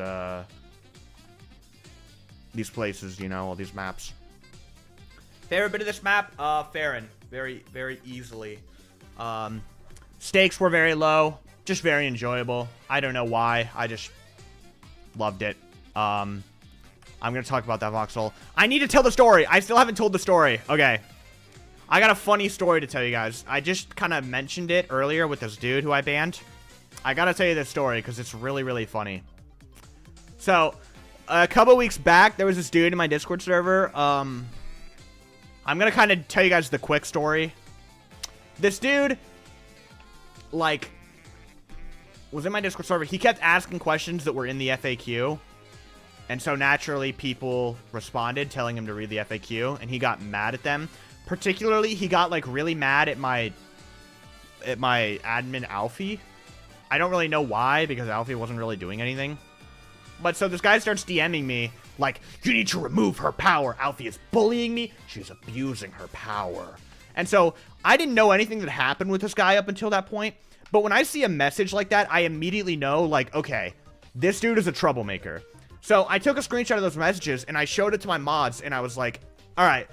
places, you know, all these maps. Favorite bit of this map? Farron. Very, very easily. Stakes were very low. Just very enjoyable. I don't know why. I just loved it. I'm going to talk about that voxel. I need to tell the story. I still haven't told the story. Okay. I got a funny story to tell you guys. I just kind of mentioned it earlier with this dude who I banned. I got to tell you this story because it's really, really funny. So, a couple weeks back, there was this dude in my Discord server. I'm going to kind of tell you guys the quick story. This dude, like, was in my Discord server. He kept asking questions that were in the FAQ. And so, naturally, people responded, telling him to read the FAQ. And he got mad at them. Particularly, he got, like, really mad at my admin, Alfie. I don't really know why, because Alfie wasn't really doing anything. But so this guy starts DMing me, like, you need to remove her power. Alfie is bullying me. She's abusing her power. And so I didn't know anything that happened with this guy up until that point. But when I see a message like that, I immediately know, like, okay, this dude is a troublemaker. So I took a screenshot of those messages, and I showed it to my mods, and I was like, all right,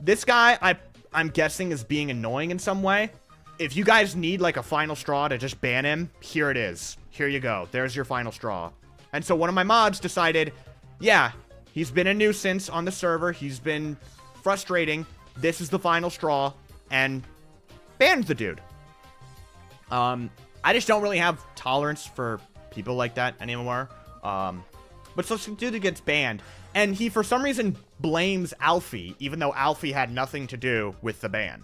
this guy, I'm guessing, is being annoying in some way. If you guys need, like, a final straw to just ban him, here it is. Here you go. There's your final straw. And so one of my mods decided, yeah, he's been a nuisance on the server. He's been frustrating. This is the final straw. And banned the dude. I just don't really have tolerance for people like that anymore. But so some dude gets banned. And he, for some reason, blames Alfie, even though Alfie had nothing to do with the ban.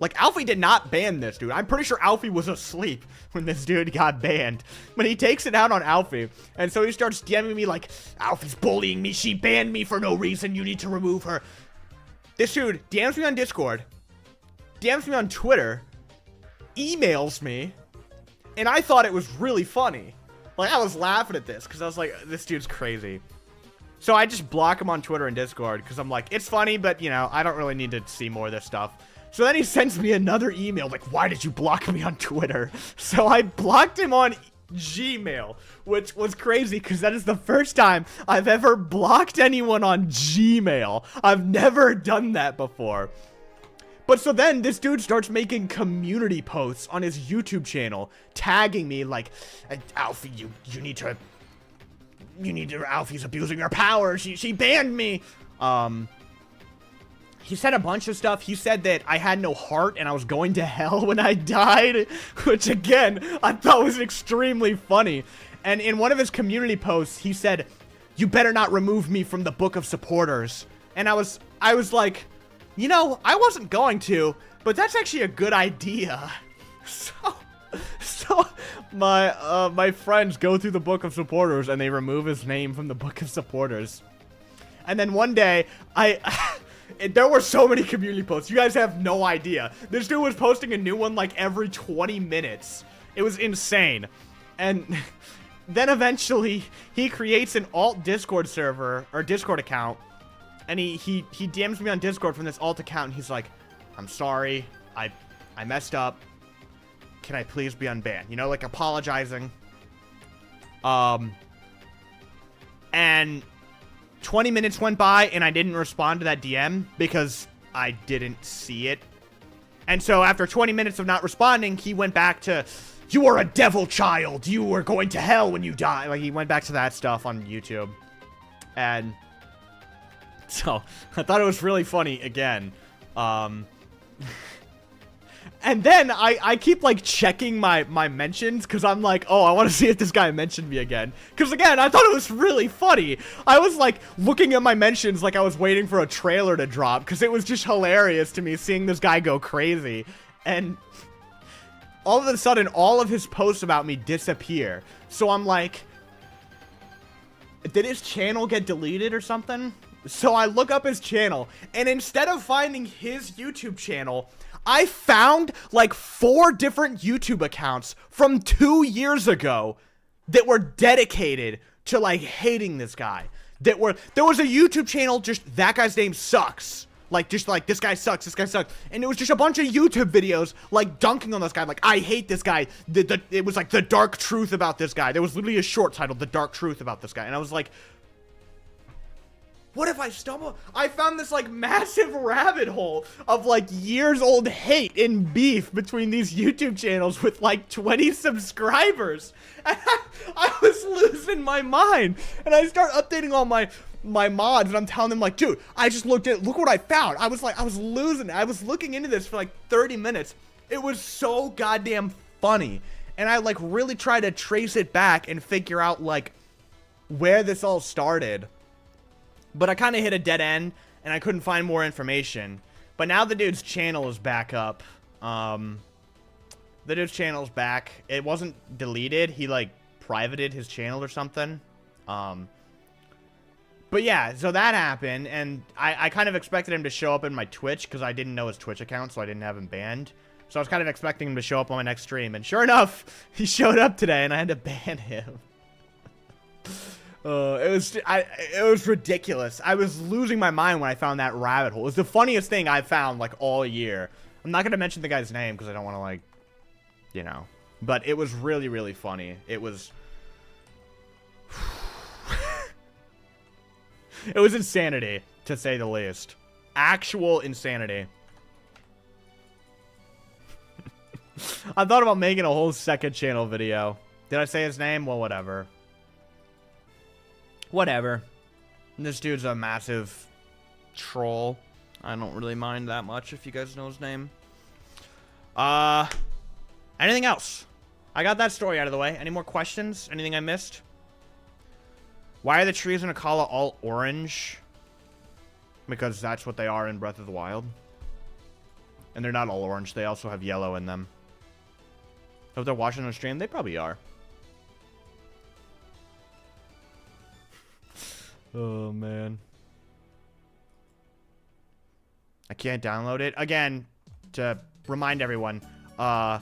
Like, Alfie did not ban this dude. I'm pretty sure Alfie was asleep when this dude got banned. But he takes it out on Alfie. And so he starts DMing me like, Alfie's bullying me. She banned me for no reason. You need to remove her. This dude DMs me on Discord. DMs me on Twitter. Emails me. And I thought it was really funny. Like, I was laughing at this because I was like, this dude's crazy. So I just block him on Twitter and Discord because I'm like, it's funny, but, you know, I don't really need to see more of this stuff. So then he sends me another email, like, why did you block me on Twitter? So I blocked him on Gmail, which was crazy because that is the first time I've ever blocked anyone on Gmail. I've never done that before. But so then this dude starts making community posts on his YouTube channel, tagging me like, Alfie, you need to, Alfie's abusing her power. She banned me. He said a bunch of stuff. He said that I had no heart and I was going to hell when I died, which again, I thought was extremely funny. And in one of his community posts, he said, you better not remove me from the book of supporters. And I was like, you know, I wasn't going to, but that's actually a good idea. So my friends go through the book of supporters and they remove his name from the book of supporters. And then one day, there were so many community posts. You guys have no idea. This dude was posting a new one like every 20 minutes. It was insane. And then eventually, he creates an alt Discord server, or Discord account. And he DMs me on Discord from this alt account, and he's like, I'm sorry. I messed up. can I please be unbanned? You know, like apologizing. And 20 minutes went by and I didn't respond to that DM because I didn't see it. And so after 20 minutes of not responding, he went back to, you are a devil child. You are going to hell when you die. Like, he went back to that stuff on YouTube. And so I thought it was really funny again. And then I keep, like, checking my mentions because I'm like, oh, I want to see if this guy mentioned me again. Because, again, I thought it was really funny. I was, like, looking at my mentions like I was waiting for a trailer to drop because it was just hilarious to me seeing this guy go crazy. And all of a sudden, all of his posts about me disappear. So I'm like, did his channel get deleted or something? So I look up his channel, and instead of finding his YouTube channel, I found like 4 different YouTube accounts from 2 years ago that were dedicated to like hating this guy. There was a YouTube channel, just that guy's name sucks. Like, just like, this guy sucks, this guy sucks. And it was just a bunch of YouTube videos, like, dunking on this guy. Like, I hate this guy. It was like the dark truth about this guy. There was literally a short titled, The Dark Truth About This Guy. And I was like, what if I stumble? I found this, like, massive rabbit hole of, like, years old hate and beef between these YouTube channels with, like, 20 subscribers. And I was losing my mind. And I start updating all my mods, and I'm telling them, like, dude, I just look what I found. I was losing it. I was looking into this for, like, 30 minutes. It was so goddamn funny. And I, like, really tried to trace it back and figure out, like, where this all started. But I kind of hit a dead end, and I couldn't find more information. But now the dude's channel is back up. The dude's channel's back. It wasn't deleted. He, like, privated his channel or something. But yeah, so that happened, and I kind of expected him to show up in my Twitch, because I didn't know his Twitch account, so I didn't have him banned. So I was kind of expecting him to show up on my next stream, and sure enough, he showed up today, and I had to ban him. It was ridiculous. I was losing my mind when I found that rabbit hole. It was the funniest thing I've found, like, all year. I'm not going to mention the guy's name, because I don't want to, like, you know. But it was really, really funny. It was... It was insanity, to say the least. Actual insanity. I thought about making a whole second channel video. Did I say his name? Well, whatever. Whatever. This dude's a massive troll. I don't really mind that much if you guys know his name. Anything else? I got that story out of the way. Any more questions? Anything I missed? Why are the trees in Akala all orange? Because that's what they are in Breath of the Wild. And they're not all orange. They also have yellow in them. If they're watching the stream, they probably are. Oh, man. I can't download it. Again, to remind everyone, the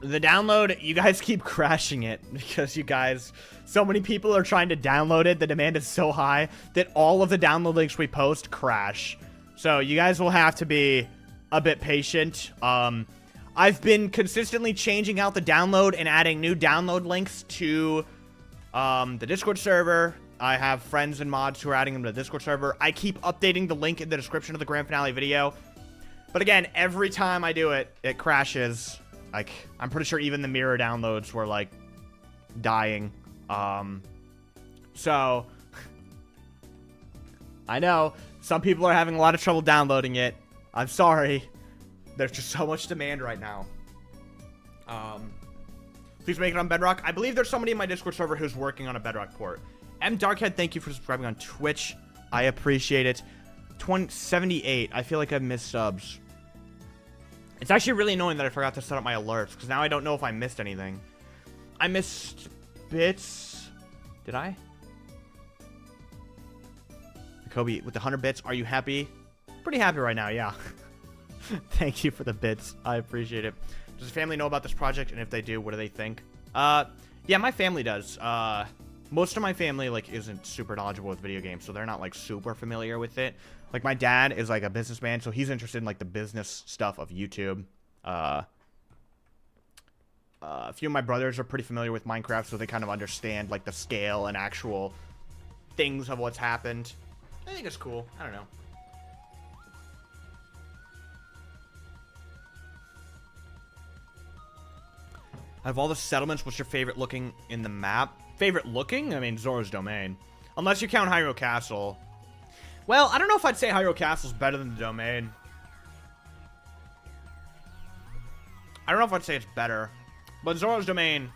download, you guys keep crashing it because you guys, so many people are trying to download it. The demand is so high that all of the download links we post crash. So you guys will have to be a bit patient. I've been consistently changing out the download and adding new download links to the Discord server. I have friends and mods who are adding them to the Discord server. I keep updating the link in the description of the grand finale video. But again, every time I do it, it crashes. Like, I'm pretty sure even the mirror downloads were, like, dying. So, I know some people are having a lot of trouble downloading it. I'm sorry. There's just so much demand right now. Please make it on Bedrock. I believe there's somebody in my Discord server who's working on a Bedrock port. M Darkhead, thank you for subscribing on Twitch. I appreciate it. 78. I feel like I've missed subs. It's actually really annoying that I forgot to set up my alerts, because now I don't know if I missed anything. I missed bits. Did I? Kobe, with the 100 bits, are you happy? Pretty happy right now, yeah. Thank you for the bits. I appreciate it. Does the family know about this project? And if they do, what do they think? Yeah, my family does. Most of my family, like, isn't super knowledgeable with video games, so they're not, like, super familiar with it. Like, my dad is, like, a businessman, so he's interested in, like, the business stuff of YouTube. A few of my brothers are pretty familiar with Minecraft, so they kind of understand, like, the scale and actual things of what's happened. I think it's cool. I don't know. Out of all the settlements, what's your favorite looking in the map? Favorite looking? I mean, Zora's Domain. Unless you count Hyrule Castle. Well, I don't know if I'd say Hyrule Castle's better than the Domain. I don't know if I'd say it's better. But Zora's Domain,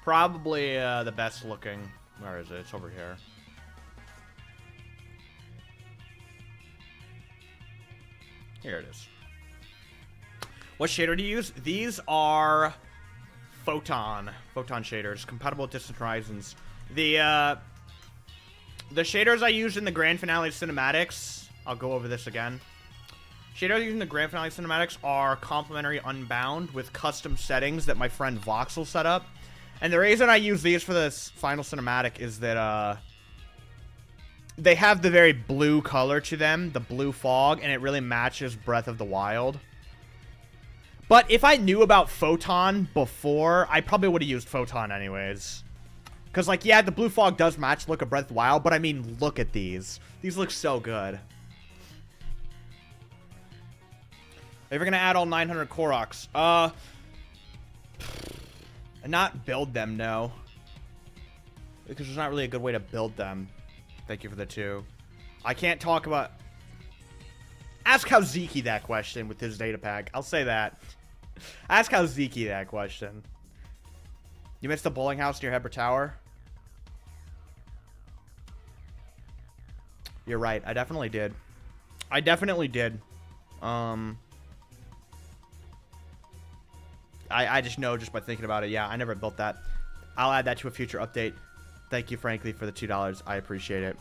probably the best looking. Where is it? It's over here. Here it is. What shader do you use? These are Photon shaders, compatible with Distant Horizons. The shaders I used in the Grand Finale cinematics, I'll go over this again. Shaders I used in the Grand Finale cinematics are Complementary Unbound with custom settings that my friend Voxel set up. And the reason I use these for this final cinematic is that they have the very blue color to them, the blue fog, and it really matches Breath of the Wild. But if I knew about Photon before, I probably would have used Photon anyways. Because, like, yeah, the blue fog does match the look of Breath of the Wild, but I mean, look at these. These look so good. If you're going to add all 900 Koroks, not build them, no. Because there's not really a good way to build them. Thank you for the 2. I can't talk about... Ask Howziki that question with his data pack. I'll say that. Ask Howziki that question. You missed the bowling house near Heber Tower? You're right. I definitely did. I definitely did. I just know just by thinking about it. Yeah, I never built that. I'll add that to a future update. Thank you, frankly, for the $2. I appreciate it.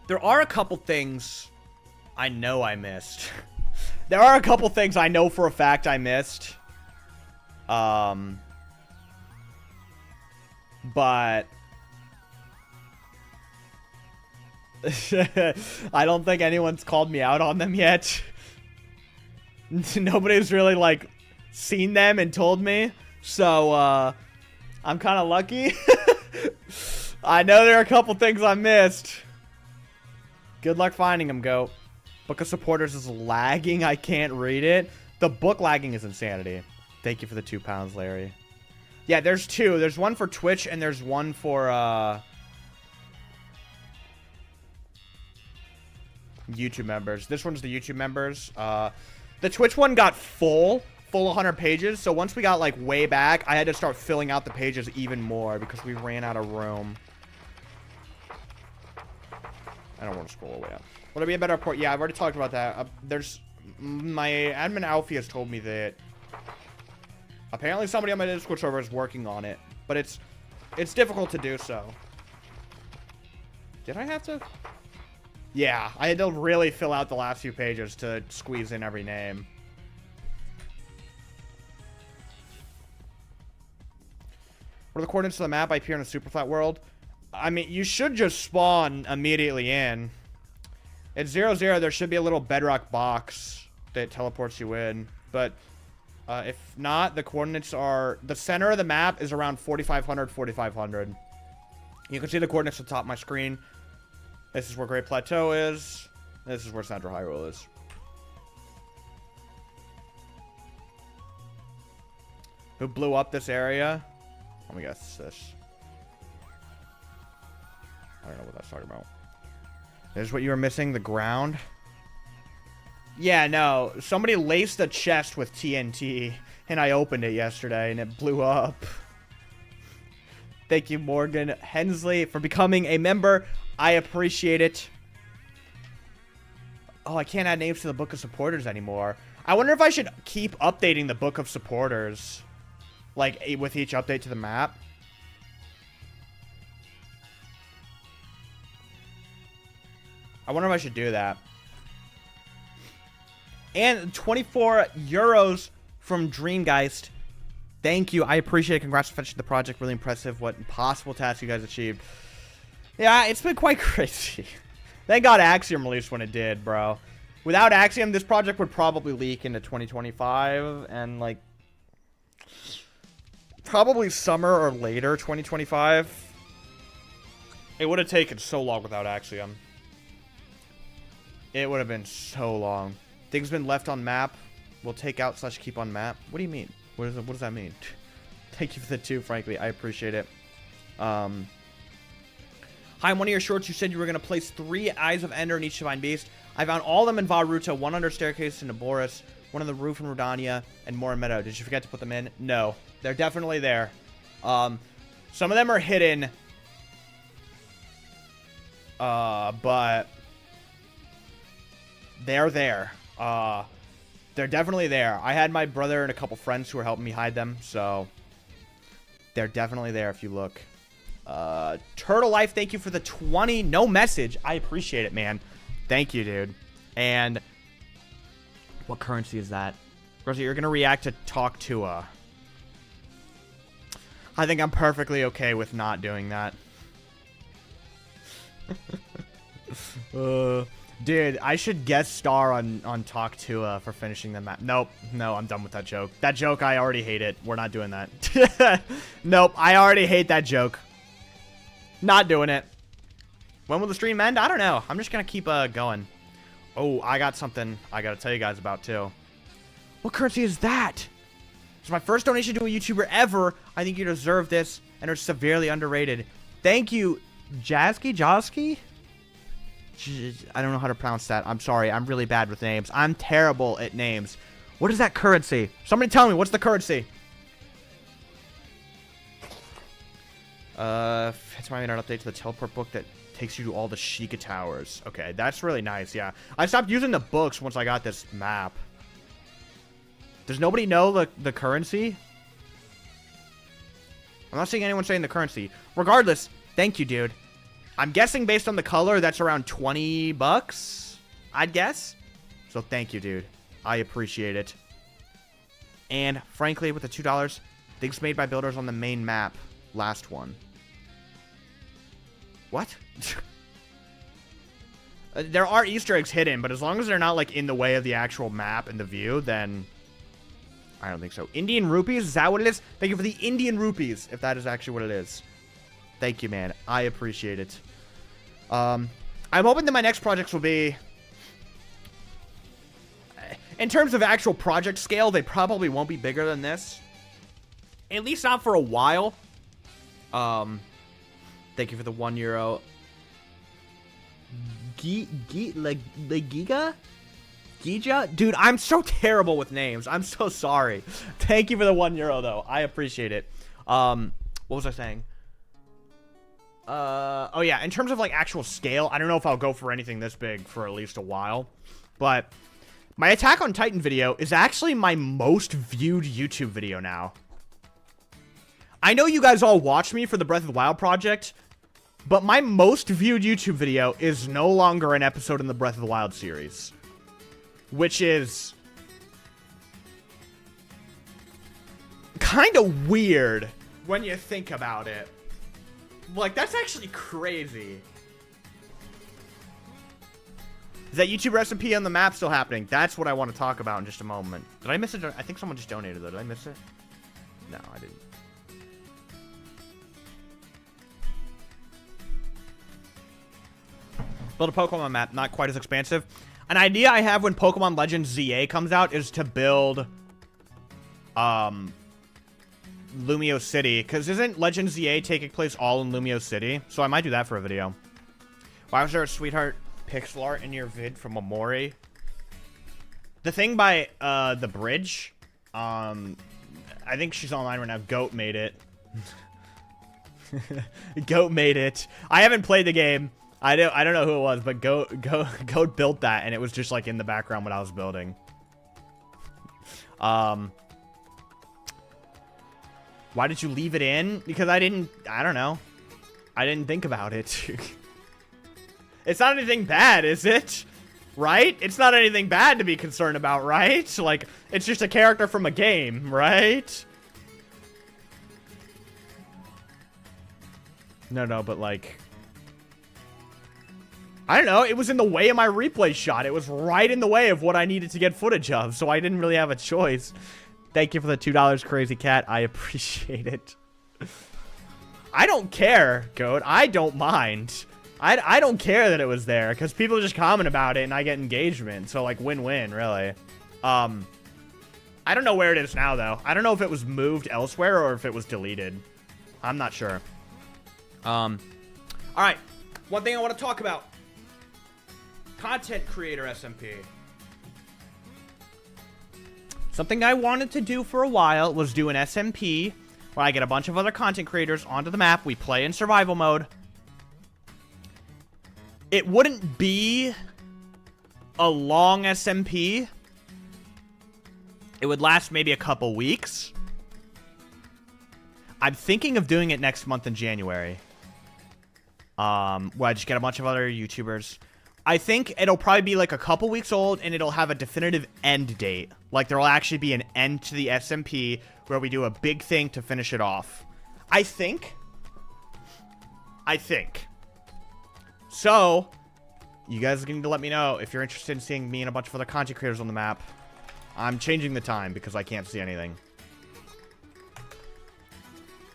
There are a couple things I know I missed. There are a couple things I know for a fact I missed. But I don't think anyone's called me out on them yet. Nobody's really, like, seen them and told me. So, I'm kind of lucky. I know there are a couple things I missed. Good luck finding them, Goat. Book of Supporters is lagging. I can't read it. The book lagging is insanity. Thank you for the £2, Larry. Yeah, there's 2. There's one for Twitch and there's one for, YouTube members. This one's the YouTube members. The Twitch one got full 100 pages. So once we got, like, way back, I had to start filling out the pages even more because we ran out of room. I don't want to scroll away up. Would it be a better report? Yeah, I've already talked about that. My admin Alfie has told me that apparently somebody on my Discord server is working on it, but it's difficult to do so. Did I have to? Yeah, I had to really fill out the last few pages to squeeze in every name. What are the coordinates of the map I appear in a super flat world? I mean, you should just spawn immediately in. At 0-0, there should be a little bedrock box that teleports you in. But if not, the coordinates are... The center of the map is around 4,500, 4,500. You can see the coordinates at the top of my screen. This is where Great Plateau is. This is where Central Hyrule is. Who blew up this area? Let me guess this. I don't know what that's talking about. This is what you were missing, the ground? Yeah, no. Somebody laced a chest with TNT, and I opened it yesterday, and it blew up. Thank you, Morgan Hensley, for becoming a member. I appreciate it. Oh, I can't add names to the Book of Supporters anymore. I wonder if I should keep updating the Book of Supporters, like, with each update to the map. I wonder if I should do that. And 24 euros from Dreamgeist. Thank you. I appreciate it. Congrats on finishing the project. Really impressive. What impossible task you guys achieved. Yeah, it's been quite crazy. Thank God Axiom released when it did, bro. Without Axiom, this project would probably leak into 2025 and like probably summer or later 2025. It would have taken so long without Axiom. It would have been so long. Things been left on map. We'll take out / keep on map. What do you mean? What does that mean? Thank you for the 2, frankly. I appreciate it. Hi, in one of your shorts, you said you were going to place 3 Eyes of Ender in each Divine Beast. I found all of them in Varuta, 1 under Staircase in Naboris, 1 on the roof in Rodania, and more in Meadow. Did you forget to put them in? No. They're definitely there. Some of them are hidden. But they're there. They're definitely there. I had my brother and a couple friends who were helping me hide them, so they're definitely there if you look. Turtle Life, thank you for the 20. No message. I appreciate it, man. Thank you, dude. And what currency is that? Grazzy, you're going to react to Talk Tua. I think I'm perfectly okay with not doing that. Dude, I should guest star on Talk Tua for finishing the map. Nope. No, I'm done with that joke. That joke, I already hate it. We're not doing that. Nope, I already hate that joke. Not doing it. When will the stream end? I don't know. I'm just going to keep going. Oh, I got something I got to tell you guys about, too. What currency is that? It's my first donation to a YouTuber ever. I think you deserve this and are severely underrated. Thank you, Jazky? I don't know how to pronounce that. I'm sorry. I'm really bad with names. I'm terrible at names. What is that currency? Somebody tell me. What's the currency? It's my internet update to the teleport book that takes you to all the Sheikah towers. Okay, that's really nice, yeah. I stopped using the books once I got this map. Does nobody know the currency? I'm not seeing anyone saying the currency. Regardless, thank you, dude. I'm guessing based on the color, that's around 20 bucks, I'd guess. So thank you, dude. I appreciate it. And frankly, with the $2, things made by builders on the main map. Last one. What? There are Easter eggs hidden, but as long as they're not like in the way of the actual map and the view, then I don't think so. Indian rupees? Is that what it is? Thank you for the Indian rupees, if that is actually what it is. Thank you, man. I appreciate it. I'm hoping that my next projects will be... In terms of actual project scale, they probably won't be bigger than this. At least not for a while. Thank you for the €1. Giga? Gija? Dude, I'm so terrible with names. I'm so sorry. Thank you for the €1, though. I appreciate it. What was I saying? Oh yeah, in terms of like actual scale, I don't know if I'll go for anything this big for at least a while, but my Attack on Titan video is actually my most viewed YouTube video now. I know you guys all watch me for the Breath of the Wild project, but my most viewed YouTube video is no longer an episode in the Breath of the Wild series, which is kind of weird when you think about it. Like, that's actually crazy. Is that YouTube recipe on the map still happening? That's what I want to talk about in just a moment. Did I miss it? I think someone just donated, though. Did I miss it? No, I didn't. Build a Pokemon map, not quite as expansive. An idea I have when Pokemon Legends ZA comes out is to build Lumio City, because isn't Legends ZA taking place all in Lumio City? So I might do that for a video. Why was there a sweetheart pixel art in your vid from Amori? The thing by the bridge, I think she's online right now. Goat made it. Goat made it. I haven't played the game. I don't know who it was, but Goat built that, and it was just like in the background when I was building. Why did you leave it in? Because I don't know. I didn't think about it. It's not anything bad, is it? Right? It's not anything bad to be concerned about, right? Like, it's just a character from a game, right? No, but like... I don't know. It was in the way of my replay shot. It was right in the way of what I needed to get footage of, so I didn't really have a choice. Thank you for the $2, Crazy Cat. I appreciate it. I don't care, Goat. I don't mind. I don't care that it was there, because people just comment about it, and I get engagement. So, like, win-win, really. I don't know where it is now, though. I don't know if it was moved elsewhere or if it was deleted. I'm not sure. All right. One thing I want to talk about. Content creator SMP. Something I wanted to do for a while was do an SMP where I get a bunch of other content creators onto the map. We play in survival mode. It wouldn't be a long SMP. It would last maybe a couple weeks. I'm thinking of doing it next month in January. Where I just get a bunch of other YouTubers. I think it'll probably be like a couple weeks old, and it'll have a definitive end date. Like, there'll actually be an end to the SMP where we do a big thing to finish it off. I think. So, you guys are going to let me know if you're interested in seeing me and a bunch of other content creators on the map. I'm changing the time because I can't see anything.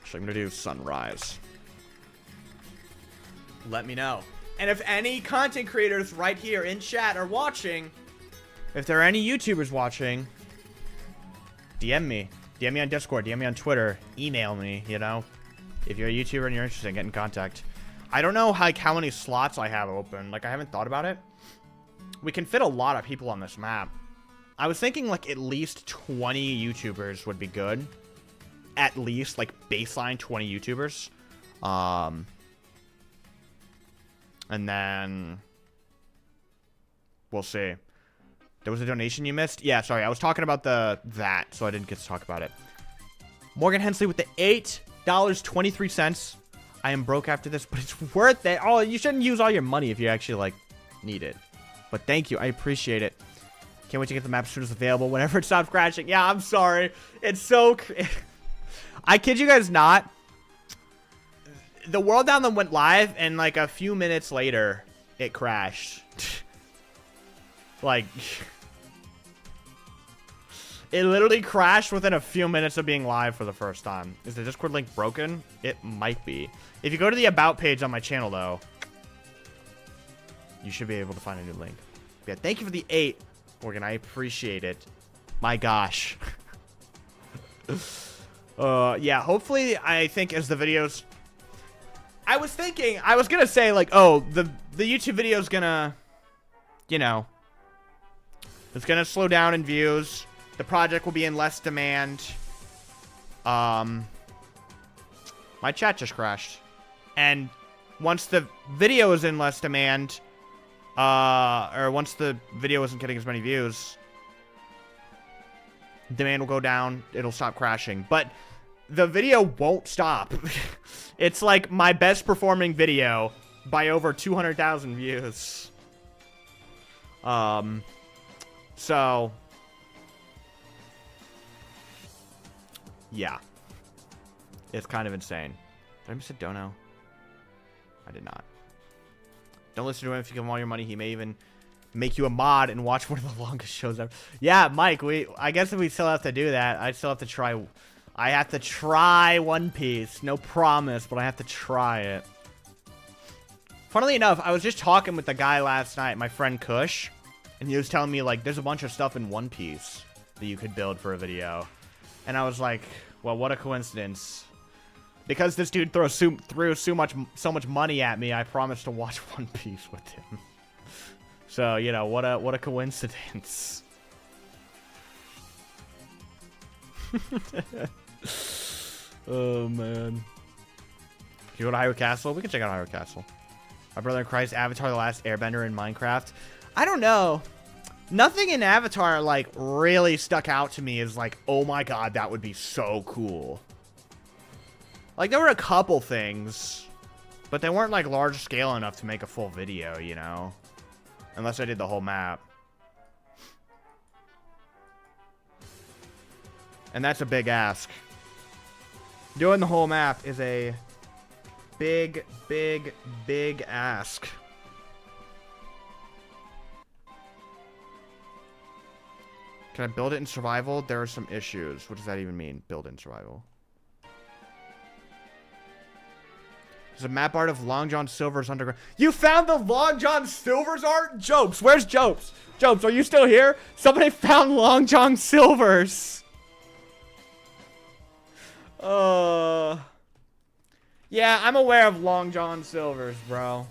So I'm going to do sunrise. Let me know. And if any content creators right here in chat are watching, if there are any YouTubers watching, DM me. DM me on Discord, DM me on Twitter, email me, you know. If you're a YouTuber and you're interested, get in contact. I don't know how many slots I have open. Like, I haven't thought about it. We can fit a lot of people on this map. I was thinking, like, at least 20 YouTubers would be good. At least, like, baseline 20 YouTubers. And then we'll see. There was a donation you missed? Yeah, sorry. I was talking about that, so I didn't get to talk about it. Morgan Hensley with the $8.23. I am broke after this, but it's worth it. Oh, you shouldn't use all your money if you actually, like, need it. But thank you. I appreciate it. Can't wait to get the map as soon as available whenever it stops crashing. Yeah, I'm sorry. It's so... I kid you guys not. The World Down them went live, and like a few minutes later, it crashed. Like, it literally crashed within a few minutes of being live for the first time. Is the Discord link broken? It might be. If you go to the About page on my channel, though, you should be able to find a new link. Yeah, thank you for the 8, Morgan. I appreciate it. My gosh. Yeah, hopefully, I think as the videos... I was gonna say, like, oh, the YouTube video's gonna, you know, it's gonna slow down in views. The project will be in less demand. My chat just crashed. And once the video is in less demand, or once the video isn't getting as many views, demand will go down. It'll stop crashing. But the video won't stop. It's like my best performing video by over 200,000 views. So yeah, it's kind of insane. Did I miss a dono? I did not. Don't listen to him. If you give him all your money, he may even make you a mod and watch one of the longest shows ever. Yeah, Mike, I guess if we still have to do that, I still have to try. I have to try One Piece. No promise, but I have to try it. Funnily enough, I was just talking with the guy last night, my friend Kush, and he was telling me, like, there's a bunch of stuff in One Piece that you could build for a video. And I was like, well, what a coincidence. Because this dude threw so much money at me, I promised to watch One Piece with him. So, you know, what a coincidence. Oh, man. Can you go to Hyrule Castle? We can check out Hyrule Castle. My brother in Christ, Avatar: The Last Airbender in Minecraft. I don't know. Nothing in Avatar, like, really stuck out to me as, like, oh my god, that would be so cool. Like, there were a couple things, but they weren't, like, large scale enough to make a full video, you know? Unless I did the whole map. And that's a big ask. Doing the whole map is a big, big, big ask. Can I build it in survival? There are some issues. What does that even mean? Build in survival. There's a map art of Long John Silver's underground. You found the Long John Silver's art? Jopes, where's Jopes? Jopes, are you still here? Somebody found Long John Silver's. Yeah, I'm aware of Long John Silver's, bro.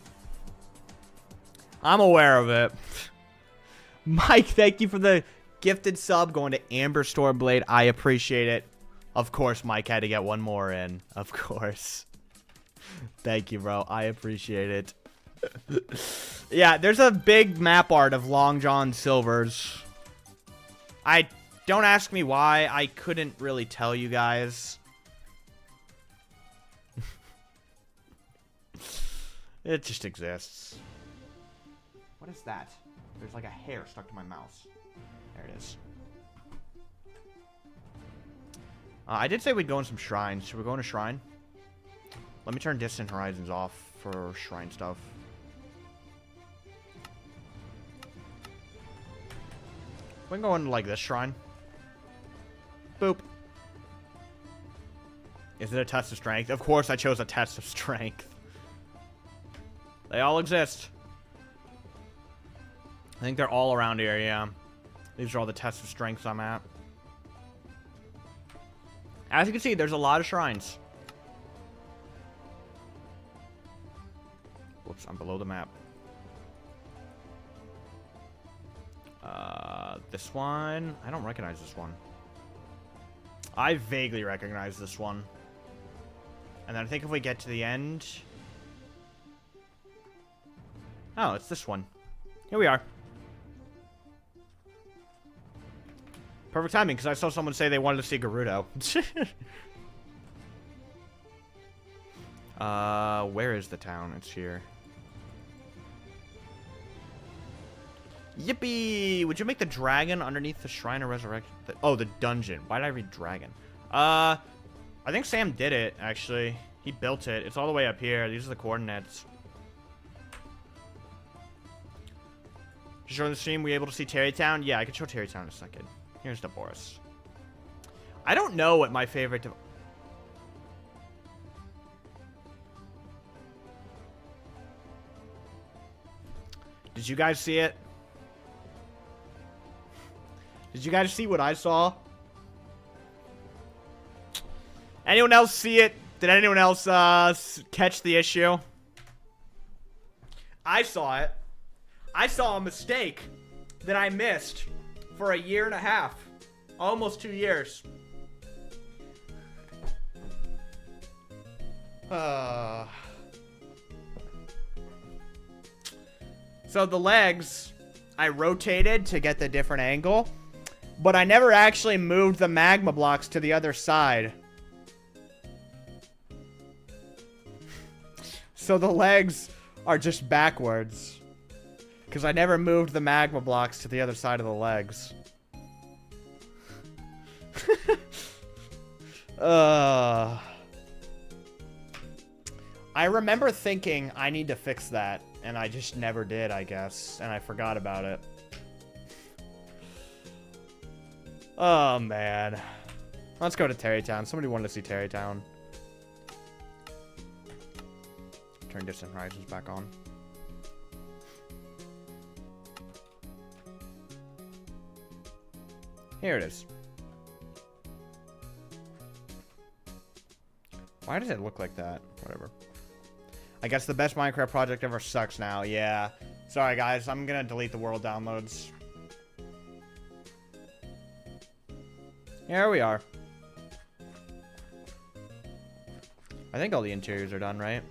I'm aware of it. Mike, thank you for the gifted sub going to Amber Stormblade. I appreciate it. Of course, Mike had to get one more in. Of course. Thank you, bro. I appreciate it. Yeah, there's a big map art of Long John Silver's. Don't ask me why. I couldn't really tell you guys. It just exists. What is that? There's like a hair stuck to my mouse. There it is. I did say we'd go in some shrines. Should we go in a shrine? Let me turn Distant Horizons off for shrine stuff. We can go into like this shrine. Boop. Is it a test of strength? Of course I chose a test of strength. They all exist. I think they're all around here, yeah. These are all the tests of strengths I'm at. As you can see, there's a lot of shrines. Whoops, I'm below the map. This one. I don't recognize this one. I vaguely recognize this one. And then I think if we get to the end... Oh, it's this one. Here we are. Perfect timing, because I saw someone say they wanted to see Gerudo. Where is the town? It's here. Yippee! Would you make the dragon underneath the Shrine of Resurrection? Oh, the dungeon. Why did I read dragon? I think Sam did it, actually. He built it. It's all the way up here. These are the coordinates. Show the stream, we able to see Terrytown? Yeah, I can show Terrytown in a second. Here's the Boris. I don't know what my favorite... Did you guys see it? Did you guys see what I saw? Anyone else see it? Did anyone else catch the issue? I saw it. I saw a mistake that I missed for 1.5 years. Almost 2 years. So the legs, I rotated to get the different angle, but I never actually moved the magma blocks to the other side. So the legs are just backwards. Because I never moved the magma blocks to the other side of the legs. I remember thinking I need to fix that, and I just never did, I guess, and I forgot about it. Oh, man. Let's go to Terrytown. Somebody wanted to see Terrytown. Turn Distant Horizons back on. Here it is. Why does it look like that? Whatever. I guess the best Minecraft project ever sucks now. Yeah. Sorry, guys. I'm gonna delete the world downloads. Here we are. I think all the interiors are done, right?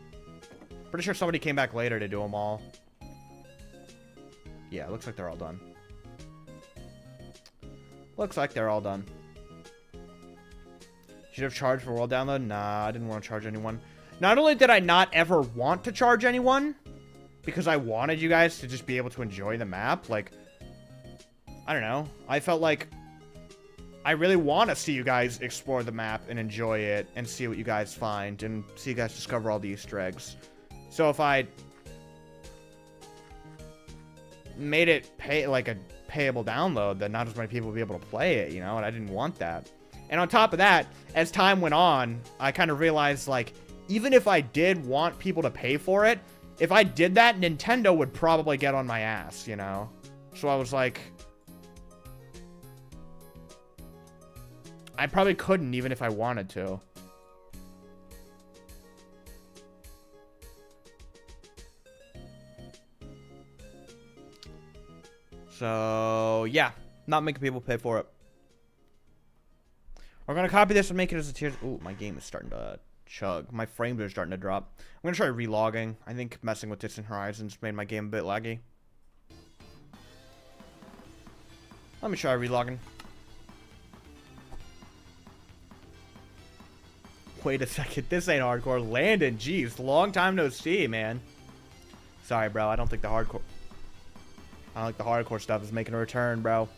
Pretty sure somebody came back later to do them all. Yeah, it looks like they're all done. Looks like they're all done. Should have charged for world download? Nah, I didn't want to charge anyone. Not only did I not ever want to charge anyone, because I wanted you guys to just be able to enjoy the map, like, I don't know. I felt like I really want to see you guys explore the map and enjoy it and see what you guys find and see you guys discover all the Easter eggs. So if I made it pay like a payable download, then not as many people will be able to play it, you know, and I didn't want that. And on top of that, as time went on, I kind of realized, like, even if I did want people to pay for it, if I did that, Nintendo would probably get on my ass, you know? So I was like, I probably couldn't even if I wanted to. So, yeah. Not making people pay for it. We're going to copy this and make it as a tier. Ooh, my game is starting to chug. My frames are starting to drop. I'm going to try relogging. I think messing with Distant Horizons made my game a bit laggy. Let me try relogging. Wait a second. This ain't hardcore. Landon, jeez. Long time no see, man. Sorry, bro. I don't think the hardcore stuff is making a return, bro.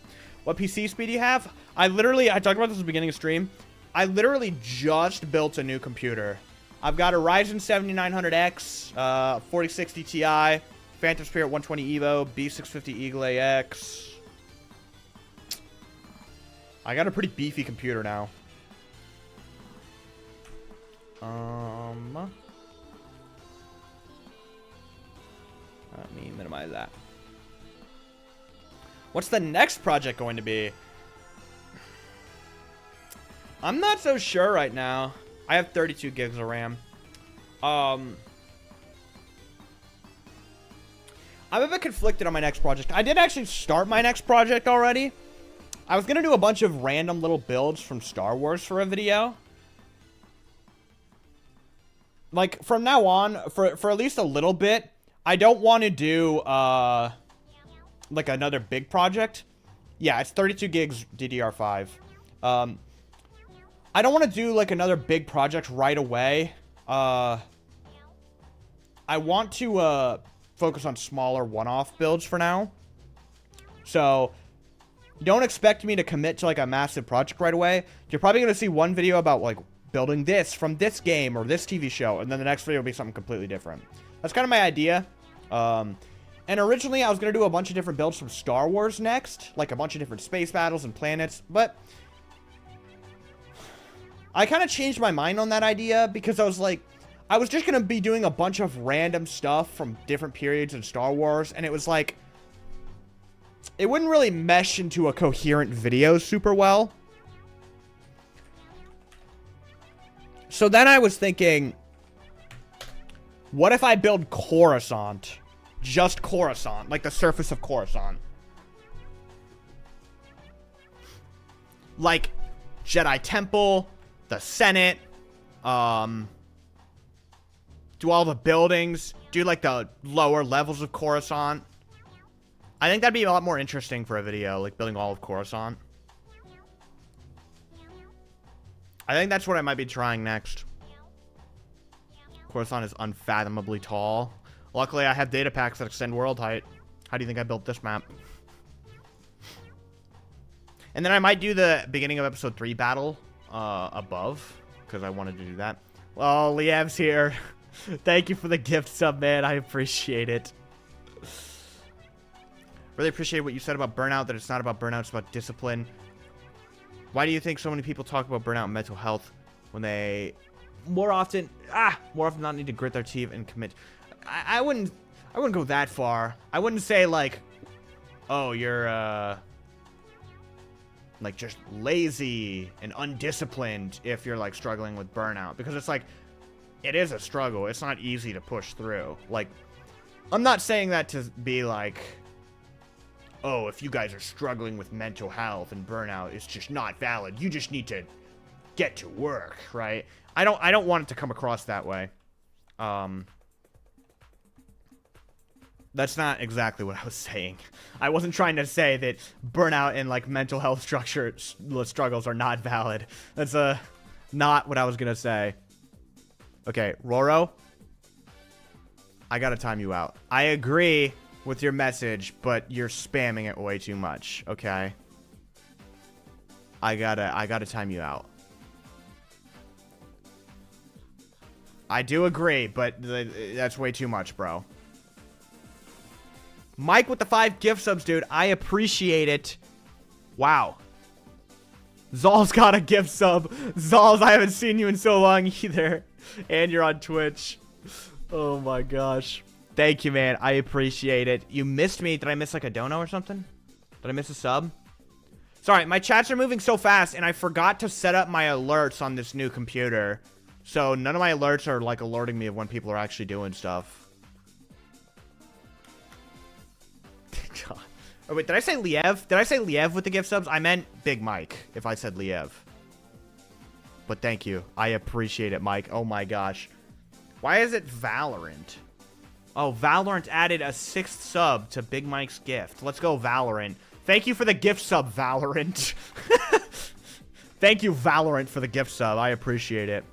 What PC speed do you have? I talked about this at the beginning of stream. I literally just built a new computer. I've got a Ryzen 7900X, 4060 Ti, Phantom Spirit 120 Evo, B650 Eagle AX. I got a pretty beefy computer now. Let me minimize that. What's the next project going to be? I'm not so sure right now. I have 32 gigs of RAM. I'm a bit conflicted on my next project. I did actually start my next project already. I was going to do a bunch of random little builds from Star Wars for a video. Like, from now on, for at least a little bit, I don't want to do, like, another big project. Yeah, it's 32 gigs DDR5. I don't want to do, like, another big project right away. I want to, focus on smaller one-off builds for now. So, don't expect me to commit to, like, a massive project right away. You're probably going to see one video about, like, building this from this game or this TV show, and then the next video will be something completely different. That's kind of my idea. And originally, I was going to do a bunch of different builds from Star Wars next, like a bunch of different space battles and planets, but I kind of changed my mind on that idea because I was like, I was just going to be doing a bunch of random stuff from different periods in Star Wars, and it was like, it wouldn't really mesh into a coherent video super well. So then I was thinking, what if I build Coruscant? Just Coruscant, like the surface of Coruscant. Like Jedi Temple, the Senate, do all the buildings, do like the lower levels of Coruscant. I think that'd be a lot more interesting for a video, like building all of Coruscant. I think that's what I might be trying next. Coruscant is unfathomably tall. Luckily, I have data packs that extend world height. How do you think I built this map? And then I might do the beginning of episode 3 battle above, because I wanted to do that. Well, Liev's here. Thank you for the gift sub, man. I appreciate it. Really appreciate what you said about burnout, that it's not about burnout, it's about discipline. Why do you think so many people talk about burnout and mental health when they more often not need to grit their teeth and commit? I wouldn't go that far. I wouldn't say like, oh, you're like just lazy and undisciplined if you're like struggling with burnout, because it's like, it is a struggle. It's not easy to push through. Like, I'm not saying that to be like, oh, if you guys are struggling with mental health and burnout, it's just not valid. You just need to get to work, right? I don't want it to come across that way. That's not exactly what I was saying. I wasn't trying to say that burnout and like mental health struggles are not valid. That's not what I was gonna say. Okay, Roro, I gotta time you out. I agree with your message, but you're spamming it way too much, okay? I gotta time you out. I do agree, but that's way too much, bro. Mike with the 5 gift subs, dude. I appreciate it. Wow. Zol's got a gift sub. Zol's, I haven't seen you in so long either. And you're on Twitch. Oh my gosh. Thank you, man. I appreciate it. You missed me. Did I miss like a dono or something? Did I miss a sub? Sorry, my chats are moving so fast, and I forgot to set up my alerts on this new computer. So none of my alerts are like alerting me of when people are actually doing stuff. God. Oh, wait, did I say Liev? Did I say Liev with the gift subs? I meant Big Mike, if I said Liev. But thank you. I appreciate it, Mike. Oh my gosh. Why is it Valorant? Oh, Valorant added a 6th sub to Big Mike's gift. Let's go, Valorant. Thank you for the gift sub, Valorant. Thank you, Valorant, for the gift sub. I appreciate it.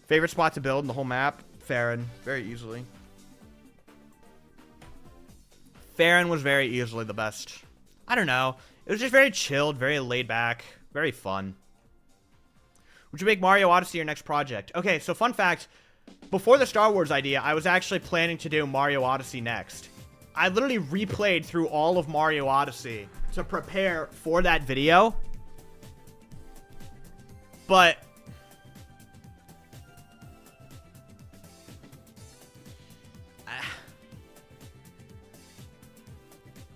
Favorite spot to build in the whole map? Farron. Very easily. Farron was very easily the best. I don't know. It was just very chilled, very laid back, very fun. Would you make Mario Odyssey your next project? Okay, so fun fact. Before the Star Wars idea, I was actually planning to do Mario Odyssey next. I literally replayed through all of Mario Odyssey to prepare for that video. But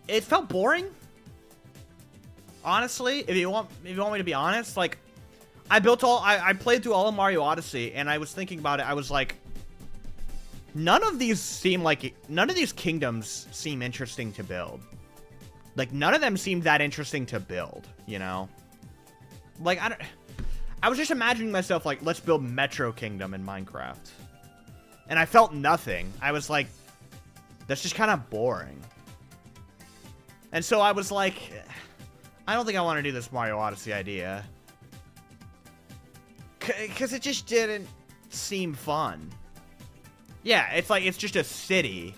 it felt boring. Honestly, if you want me to be honest, like I played through all of Mario Odyssey, and I was thinking about it. I was like, none of these kingdoms seem interesting to build. Like, none of them seemed that interesting to build, you know? Like, I was just imagining myself, like, let's build Metro Kingdom in Minecraft. And I felt nothing. I was like, that's just kind of boring. And so I was like, I don't think I want to do this Mario Odyssey idea. Because it just didn't seem fun. Yeah, it's like, it's just a city.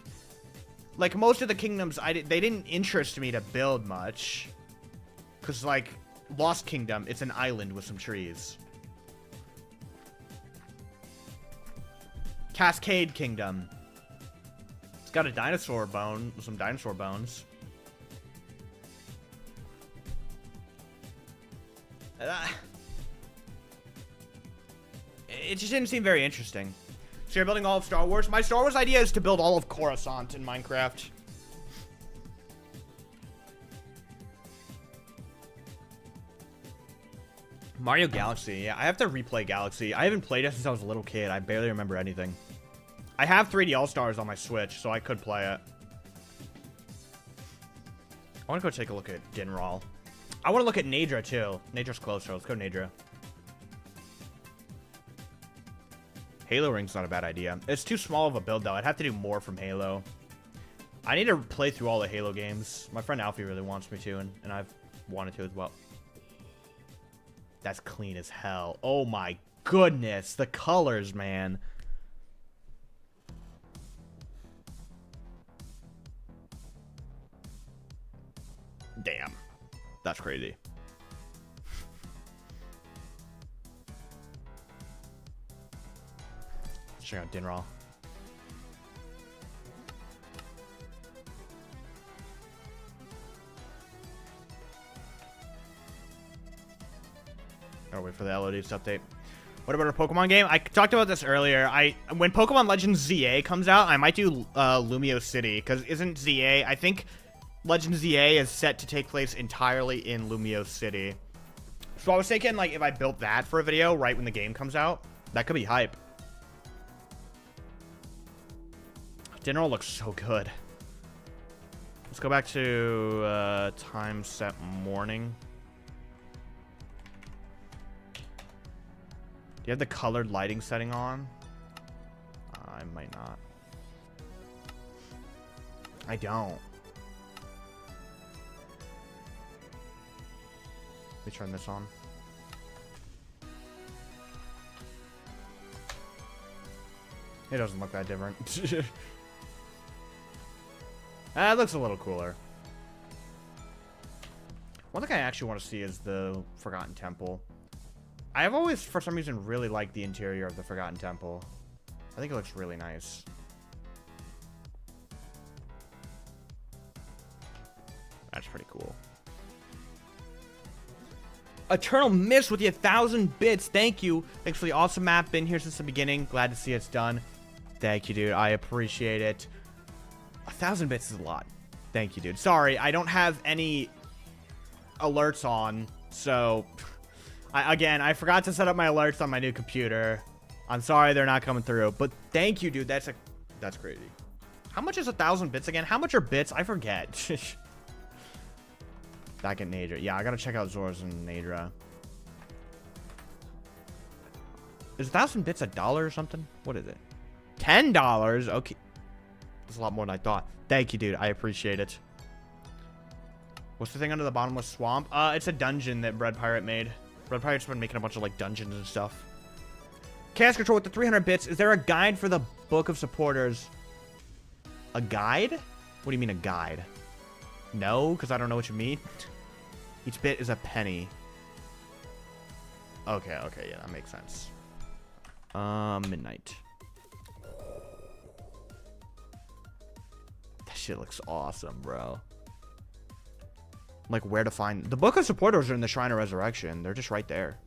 Like, most of the kingdoms, they didn't interest me to build much. Because, like, Lost Kingdom, it's an island with some trees. Cascade Kingdom. It's got a dinosaur bone, some dinosaur bones. It just didn't seem very interesting. So you're building all of Star Wars? My Star Wars idea is to build all of Coruscant in Minecraft. Mario Galaxy. Yeah, I have to replay Galaxy. I haven't played it since I was a little kid. I barely remember anything. I have 3D All-Stars on my Switch, so I could play it. I want to go take a look at Dinral. I want to look at Nadra, too. Nadra's closer. Let's go Nadra. Halo Ring's not a bad idea. It's too small of a build, though. I'd have to do more from Halo. I need to play through all the Halo games. My friend Alfie really wants me to, and I've wanted to as well. That's clean as hell. Oh my goodness. The colors, man. Damn. That's crazy. Let's check out Dinral. Gotta wait for the LODs to update. What about a Pokemon game? I talked about this earlier. When Pokemon Legends ZA comes out, I might do Lumio City, because isn't ZA, I think Legends ZA is set to take place entirely in Lumio City. So I was thinking, like, if I built that for a video right when the game comes out, that could be hype. Dinner looks so good. Let's go back to time set morning. Do you have the colored lighting setting on? I might not. I don't. Let me turn this on. It doesn't look that different. It looks a little cooler. One thing I actually want to see is the Forgotten Temple. I've always, for some reason, really liked the interior of the Forgotten Temple. I think it looks really nice. That's pretty cool. Eternal Mist with the 1,000 bits. Thank you. Thanks for the awesome map. Been here since the beginning. Glad to see it's done. Thank you, dude. I appreciate it. 1,000 bits is a lot. Thank you, dude. Sorry, I don't have any alerts on, so again, I forgot to set up my alerts on my new computer. I'm sorry they're not coming through, but thank you, dude. That's crazy. How much is 1,000 bits again? How much are bits? I forget. Back at Nadra. Yeah, I gotta check out Zora's and Nadra. Is 1,000 bits $1 or something? What is it? $10? Okay. That's a lot more than I thought. Thank you, dude. I appreciate it. What's the thing under the bottomless swamp? It's a dungeon that Bread Pirate made. Bread Pirate's been making a bunch of, like, dungeons and stuff. Chaos Control with the 300 bits. Is there a guide for the Book of Supporters? A guide? What do you mean a guide? No, because I don't know what you mean. Each bit is a penny. Okay, yeah, that makes sense. Midnight. That shit looks awesome, bro. Like, where to find... The Book of Supporters are in the Shrine of Resurrection. They're just right there.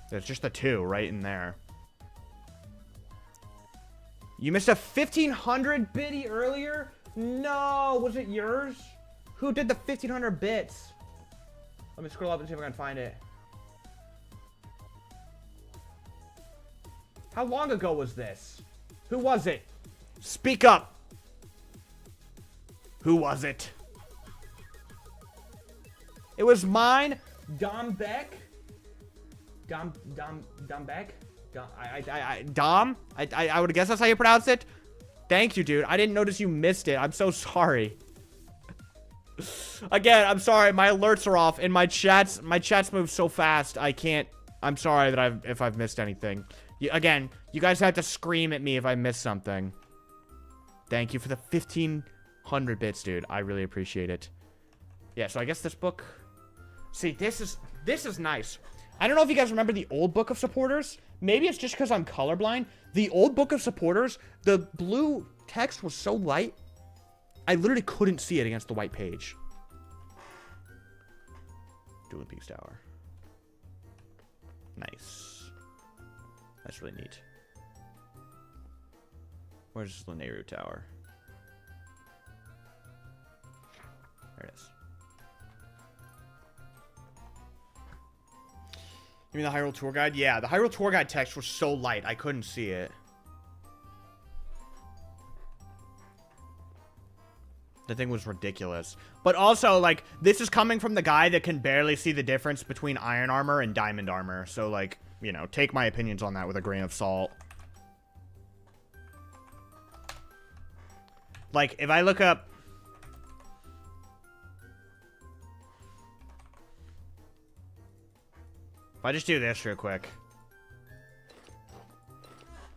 There's just the two right in there. You missed a 1,500 biddy earlier? No! Was it yours? Who did the 1,500 bits? Let me scroll up and see if I can find it. How long ago was this? Who was it? Speak up! Who was it? It was mine, Dom Beck. Dom Beck? Dom? I would guess that's how you pronounce it. Thank you, dude. I didn't notice you missed it. I'm so sorry. Again, I'm sorry. My alerts are off, and my chats move so fast. I can't. I'm sorry that if I've missed anything. Again, you guys have to scream at me if I miss something. Thank you for the 1,500 bits, dude. I really appreciate it. Yeah, so I guess this book... See, this is nice. I don't know if you guys remember the old Book of Supporters. Maybe it's just because I'm colorblind. The old Book of Supporters, the blue text was so light, I literally couldn't see it against the white page. Dueling Peaks Tower. Nice. That's really neat. Where's Linearu Tower? There it is. You mean the Hyrule Tour Guide? Yeah, the Hyrule Tour Guide text was so light, I couldn't see it. The thing was ridiculous. But also, like, this is coming from the guy that can barely see the difference between iron armor and diamond armor. So, like, you know, take my opinions on that with a grain of salt. Like, if I look up... If I just do this real quick.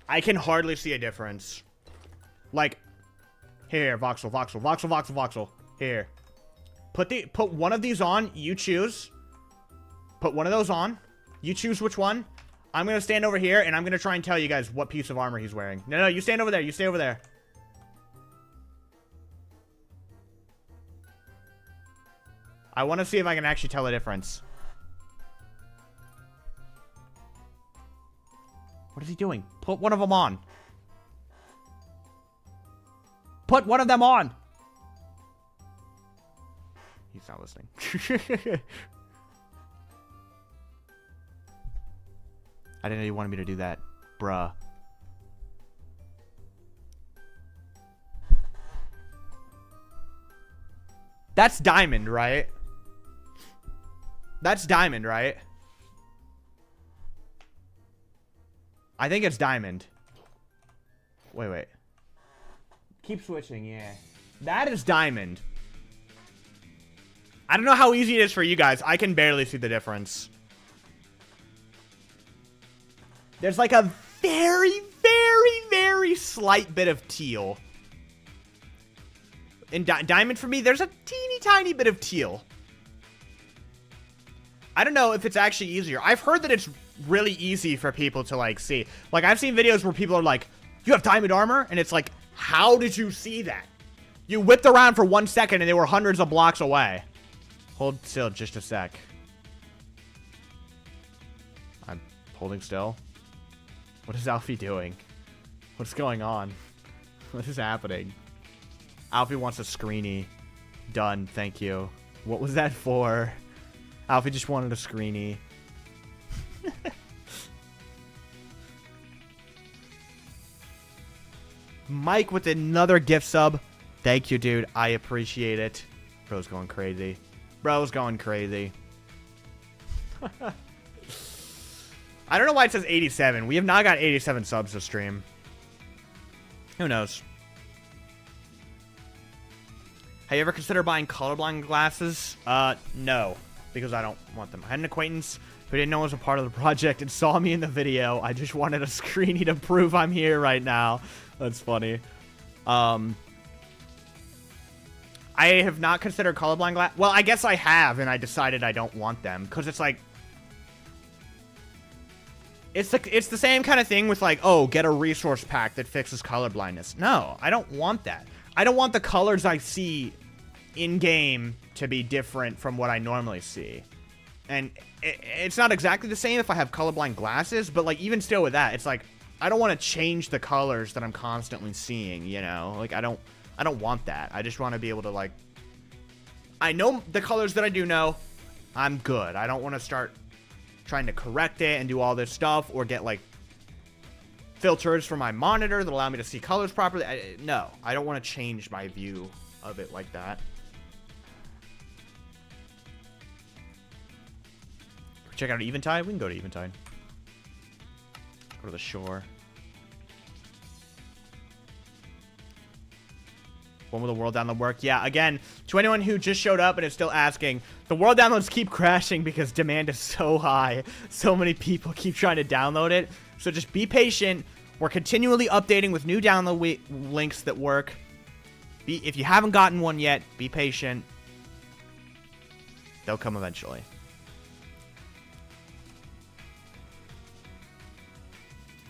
I can hardly see a difference. Like... Here, voxel. Here. Put one of these on. You choose. Put one of those on. You choose which one. I'm going to stand over here, and I'm going to try and tell you guys what piece of armor he's wearing. No, you stand over there. You stay over there. I want to see if I can actually tell the difference. What is he doing? Put one of them on. Put one of them on. He's not listening. I didn't know you wanted me to do that, bruh. That's diamond, right? That's diamond, right? I think it's diamond. Wait. Keep switching, yeah. That is diamond. I don't know how easy it is for you guys. I can barely see the difference. There's like a very, very, very slight bit of teal. In diamond for me, there's a teeny tiny bit of teal. I don't know if it's actually easier. I've heard that it's really easy for people to, like, see. Like, I've seen videos where people are like, you have diamond armor? And it's like, how did you see that? You whipped around for 1 second and they were hundreds of blocks away. Hold still just a sec. I'm holding still. What is Alfie doing? What's going on? What is happening? Alfie wants a screeny. Done, thank you. What was that for? Alfie just wanted a screeny. Mike with another gift sub. Thank you, dude. I appreciate it. Bro's going crazy. Bro's going crazy. I don't know why it says 87. We have not got 87 subs to stream. Who knows? Have you ever considered buying colorblind glasses? No. Because I don't want them. I had an acquaintance who didn't know I was a part of the project and saw me in the video. I just wanted a screeny to prove I'm here right now. That's funny. I have not considered colorblind glass. Well, I guess I have, and I decided I don't want them. Because it's like... It's the same kind of thing with like, oh, get a resource pack that fixes colorblindness. No, I don't want that. I don't want the colors I see in-game to be different from what I normally see. And it's not exactly the same if I have colorblind glasses, but like even still with that, it's like, I don't want to change the colors that I'm constantly seeing, you know? Like, I don't want that. I just want to be able to like, I know the colors that I do know, I'm good. I don't want to start trying to correct it and do all this stuff or get like filters for my monitor that allow me to see colors properly. No, I don't want to change my view of it like that. Check out Eventide. We can go to Eventide. Go to the shore. When will the world download work? Yeah, again, to anyone who just showed up and is still asking, the world downloads keep crashing because demand is so high. So many people keep trying to download it. So just be patient. We're continually updating with new download links that work. If you haven't gotten one yet, be patient. They'll come eventually.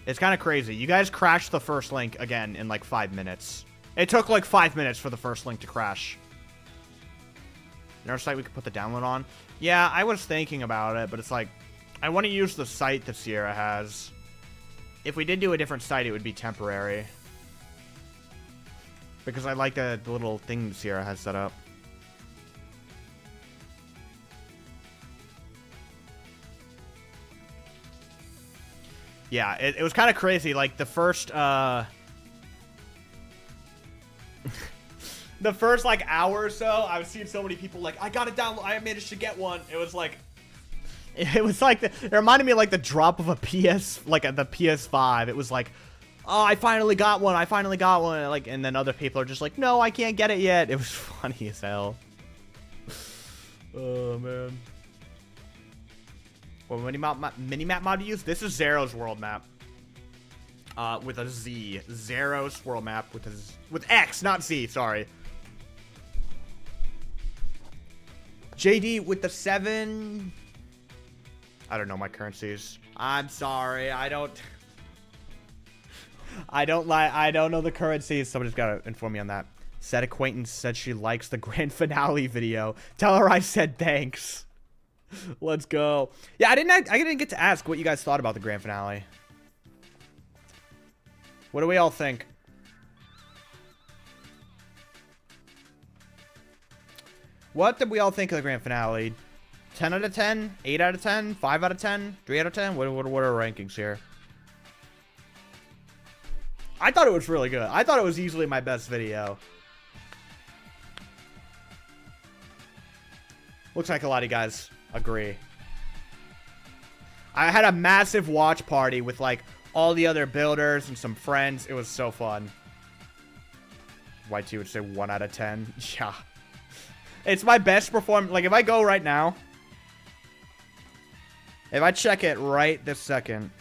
It's kind of crazy. You guys crashed the first link again in like 5 minutes. It took like 5 minutes for the first link to crash. Another site we could put the download on? Yeah, I was thinking about it, but it's like, I want to use the site that Sierra has. If we did do a different site, it would be temporary. Because I like the little thing Sierra has set up. Yeah, it was kind of crazy. Like, the first, the first, like, hour or so, I was seeing so many people, like, I got it download, I managed to get one. It was like, it reminded me of, like, the drop of a PS, like, the PS5. It was like, oh, I finally got one, like, and then other people are just like, no, I can't get it yet. It was funny as hell. Oh, man. What mini-map mod to use? This is Zero's world map. With a Z. Zero's world map with X, not Z, sorry. JD with the 7. I don't know my currencies. I'm sorry, I don't know the currencies. Somebody's gotta inform me on that. Said acquaintance said she likes the grand finale video. Tell her I said thanks. Let's go. Yeah, I didn't get to ask what you guys thought about the grand finale. What do we all think? What did we all think of the grand finale? 10 out of 10? 8 out of 10? 5 out of 10? 3 out of 10? What are our rankings here? I thought it was really good. I thought it was easily my best video. Looks like a lot of you guys agree. I had a massive watch party with like all the other builders and some friends. It was so fun. YT would say 1 out of 10. Yeah. It's my best performance. Like if I go right now, if I check it right this second,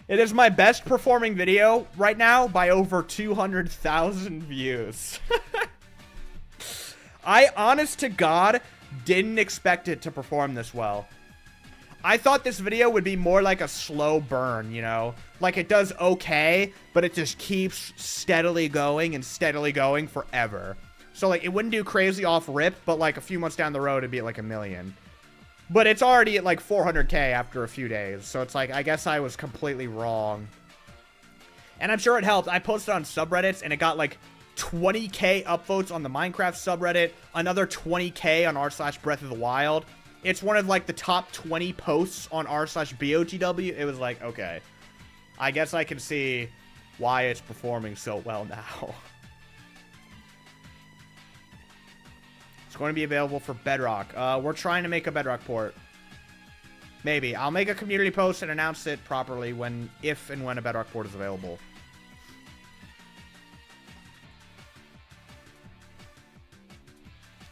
it is my best performing video right now by over 200,000 views. I, honest to God, didn't expect it to perform this well. I thought this video would be more like a slow burn, you know? Like, it does okay, but it just keeps steadily going and steadily going forever. So, like, it wouldn't do crazy off rip, but, like, a few months down the road, it'd be at, like, 1 million. But it's already at, like, 400K after a few days. So, it's like, I guess I was completely wrong. And I'm sure it helped. I posted on subreddits, and it got, like, 20K upvotes on the Minecraft subreddit, another 20K on r/Breath of the Wild. It's one of, like, the top 20 posts on r/BOTW. It was like, okay. I guess I can see why it's performing so well now. It's going to be available for Bedrock. We're trying to make a Bedrock port. Maybe. I'll make a community post and announce it properly if and when a Bedrock port is available.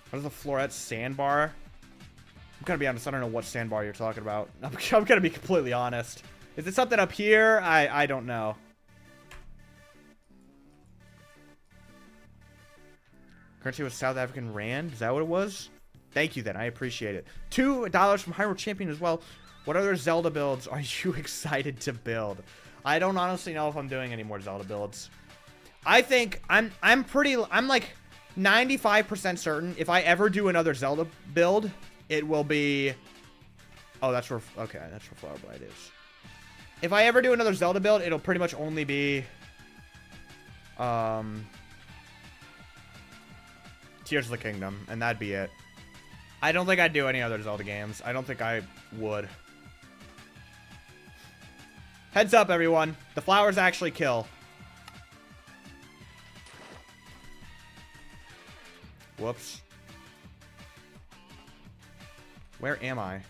What is the Floret sandbar? I'm gonna be honest, I don't know what sandbar you're talking about. I'm gonna be completely honest. Is it something up here? I don't know. Currency was South African Rand? Is that what it was? Thank you then, I appreciate it. $2 from Hyrule Champion as well. What other Zelda builds are you excited to build? I don't honestly know if I'm doing any more Zelda builds. I think I'm like 95% certain if I ever do another Zelda build, it will be... Oh, that's where... Okay, that's where Flower Blight is. If I ever do another Zelda build, it'll pretty much only be... Tears of the Kingdom, and that'd be it. I don't think I'd do any other Zelda games. I don't think I would. Heads up, everyone. The flowers actually kill. Whoops. Where am I?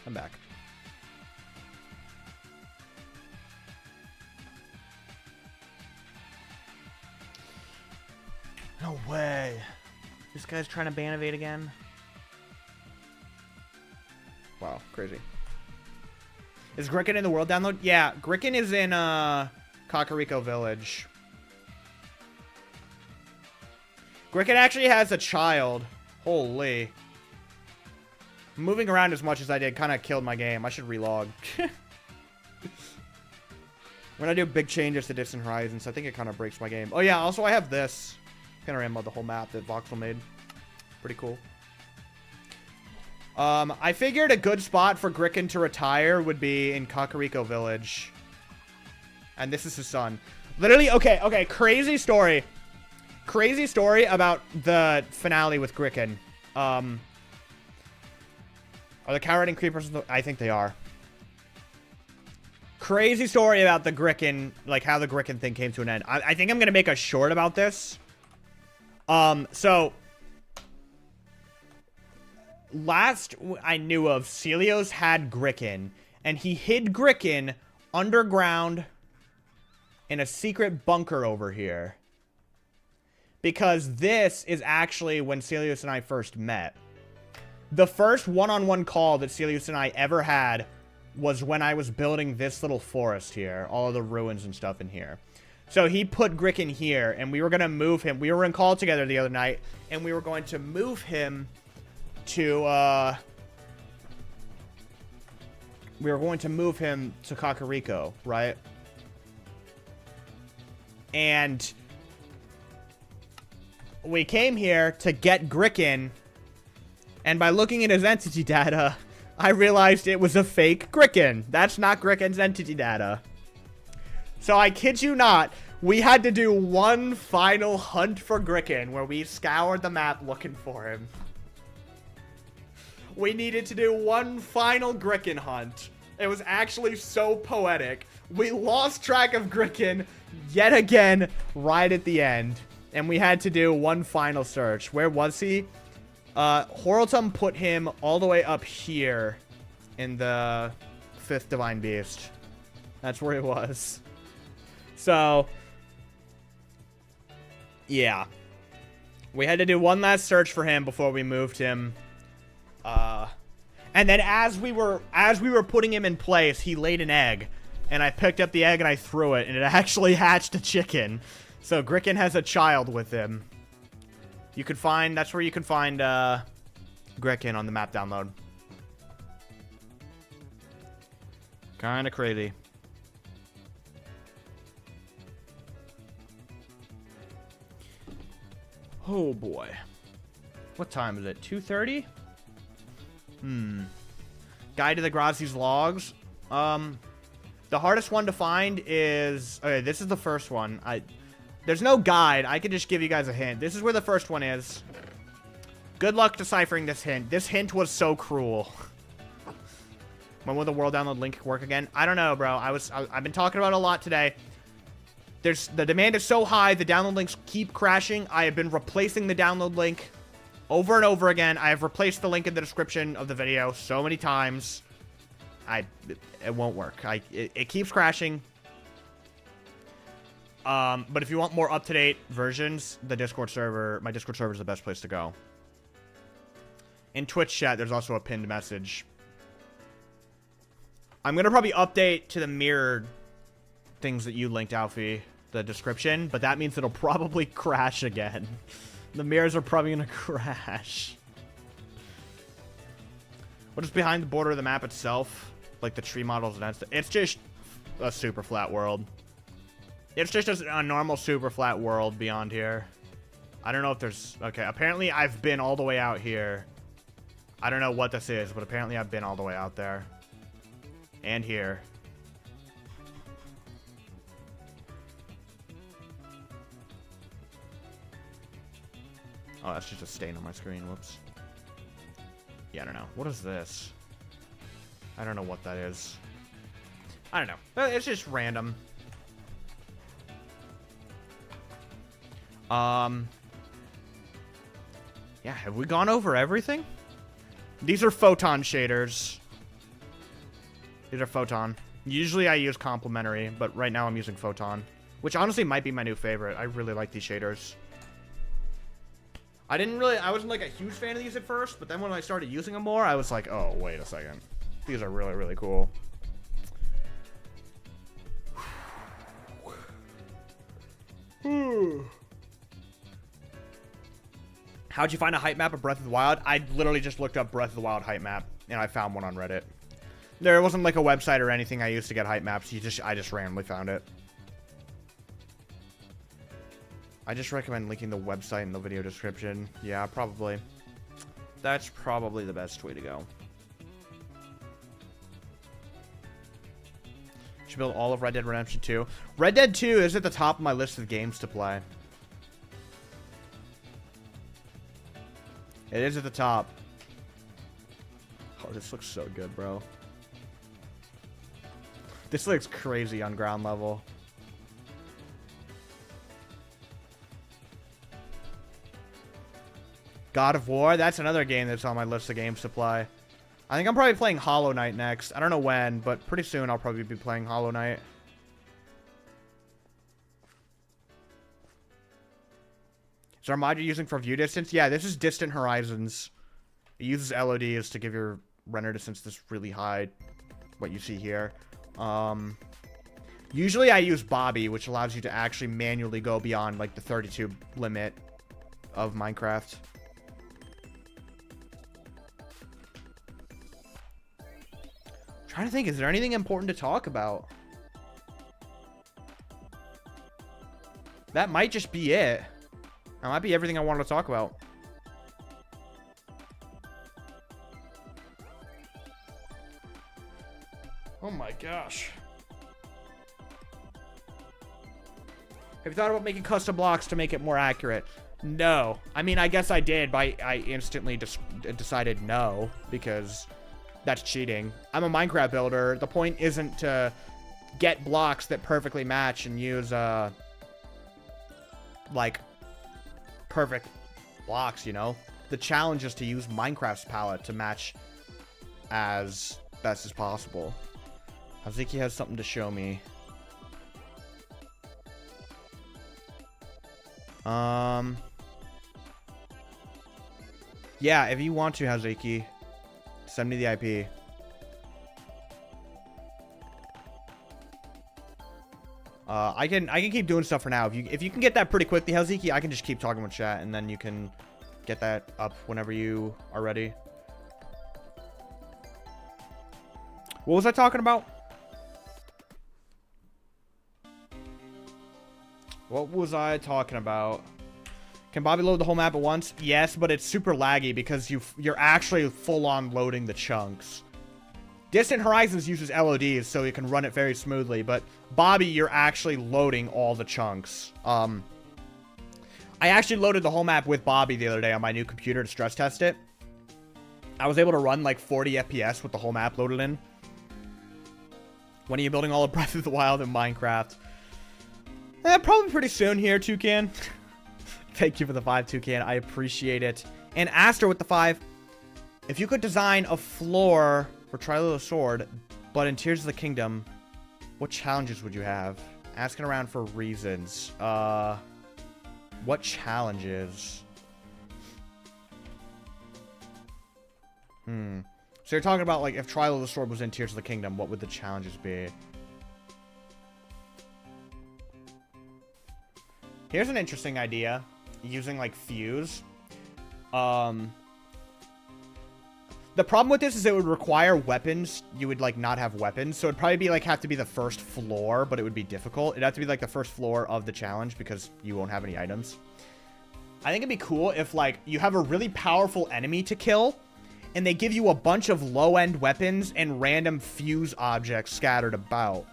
I'm back. No way. This guy's trying to ban evade again. Wow, crazy. Is Grian in the world download? Yeah, Grian is in Kakariko Village. Grian actually has a child. Holy. Moving around as much as I did kind of killed my game. I should relog. When I do big changes to Distant Horizons, I think it kind of breaks my game. Oh yeah, also I have this. Panorama of the whole map that Voxel made. Pretty cool. I figured a good spot for Grian to retire would be in Kakariko Village. And this is his son. Literally, okay, crazy story. Crazy story about the finale with Grian. Are the cow riding creepers? I think they are. Crazy story about the Grian, like how the Grian thing came to an end. I think I'm going to make a short about this. So last I knew of, Celios had Grian, and he hid Grian underground in a secret bunker over here. Because this is actually when Celios and I first met. The first one-on-one call that Celios and I ever had was when I was building this little forest here. All of the ruins and stuff in here. So he put Grian here, and we were going to move him. We were in call together the other night, and we were going to move him to, we were going to move him to Kakariko, right? And we came here to get Grian, and by looking at his entity data, I realized it was a fake Grian. That's not Grian's entity data. So I kid you not, we had to do one final hunt for Grian where we scoured the map looking for him. We needed to do one final Grian hunt. It was actually so poetic. We lost track of Grian yet again right at the end. And we had to do one final search. Where was he? Horaltum put him all the way up here in the 5th Divine Beast. That's where he was. So, yeah. We had to do one last search for him before we moved him. And then as we were putting him in place, he laid an egg. And I picked up the egg and I threw it, and it actually hatched a chicken. So Grian has a child with him. You could find, that's where you can find Grian on the map download. Kind of crazy. Oh boy. What time is it? 2:30? Guide to the Grazzy's logs. The hardest one to find is... Okay, this is the first one. There's no guide. I can just give you guys a hint. This is where the first one is. Good luck deciphering this hint. This hint was so cruel. When will the world download link work again? I don't know, bro. I've been talking about it a lot today. The demand is so high, the download links keep crashing. I have been replacing the download link over and over again. I have replaced the link in the description of the video so many times. It won't work. It keeps crashing. But if you want more up-to-date versions, the Discord server, my Discord server is the best place to go. In Twitch chat, there's also a pinned message. I'm gonna probably update to the mirrored things that you linked, Alfie, the description, but that means it'll probably crash again. The mirrors are probably gonna crash. What is behind the border of the map itself? Like the tree models and that's it's just a super flat world. It's just a normal super flat world beyond here. I don't know if there's... Okay, apparently I've been all the way out here. I don't know what this is, but apparently I've been all the way out there. And here. Oh, that's just a stain on my screen. Whoops. Yeah, I don't know. What is this? I don't know what that is. I don't know. It's just random. Yeah, have we gone over everything? These are photon shaders. These are photon. Usually I use complementary, but right now I'm using photon, which honestly might be my new favorite. I really like these shaders. I wasn't like a huge fan of these at first, but then when I started using them more, I was like, oh, wait a second. These are really, really cool. How'd you find a hype map of Breath of the Wild? I literally just looked up Breath of the Wild hype map, and I found one on Reddit. There wasn't like a website or anything I used to get hype maps. I just randomly found it. I just recommend linking the website in the video description. Yeah, probably. That's probably the best way to go. Should build all of Red Dead Redemption 2. Red Dead 2 is at the top of my list of games to play. It is at the top. Oh, this looks so good, bro. This looks crazy on ground level. God of War, that's another game that's on my list of games to play. I think I'm probably playing Hollow Knight next. I don't know when, but pretty soon I'll probably be playing Hollow Knight. Is our mod you're using for view distance? Yeah, this is Distant Horizons. It uses LODs to give your render distance this really high, what you see here. Usually I use Bobby, which allows you to actually manually go beyond like the 32 limit of Minecraft. Trying to think, is there anything important to talk about? That might just be it. That might be everything I wanted to talk about. Oh my gosh. Have you thought about making custom blocks to make it more accurate? No. I mean, I guess I did, but I instantly decided no, because that's cheating. I'm a Minecraft builder. The point isn't to get blocks that perfectly match and use, like, perfect blocks, you know? The challenge is to use Minecraft's palette to match as best as possible. Haziki has something to show me. Yeah, if you want to, Haziki, send me the IP. I can keep doing stuff for now. If you can get that pretty quickly, Helziki, I can just keep talking with chat, and then you can get that up whenever you are ready. What was I talking about? What was I talking about? Can Bobby load the whole map at once? Yes, but it's super laggy because you're actually full-on loading the chunks. Distant Horizons uses LODs, so you can run it very smoothly, but Bobby, you're actually loading all the chunks. I actually loaded the whole map with Bobby the other day on my new computer to stress test it. I was able to run like 40 FPS with the whole map loaded in. When are you building all of Breath of the Wild in Minecraft? Probably pretty soon here, Toucan. Thank you for the 5, Toucan. I appreciate it. And Aster with the 5. If you could design a floor for Trial of the Sword, but in Tears of the Kingdom, what challenges would you have? Asking around for reasons. What challenges? So you're talking about, like, if Trial of the Sword was in Tears of the Kingdom, what would the challenges be? Here's an interesting idea. Using, like, Fuse. The problem with this is it would require weapons. You would, like, not have weapons. So it'd probably be, like, have to be the first floor, but it would be difficult. It'd have to be, like, the first floor of the challenge because you won't have any items. I think it'd be cool if, like, you have a really powerful enemy to kill, and they give you a bunch of low-end weapons and random fuse objects scattered about.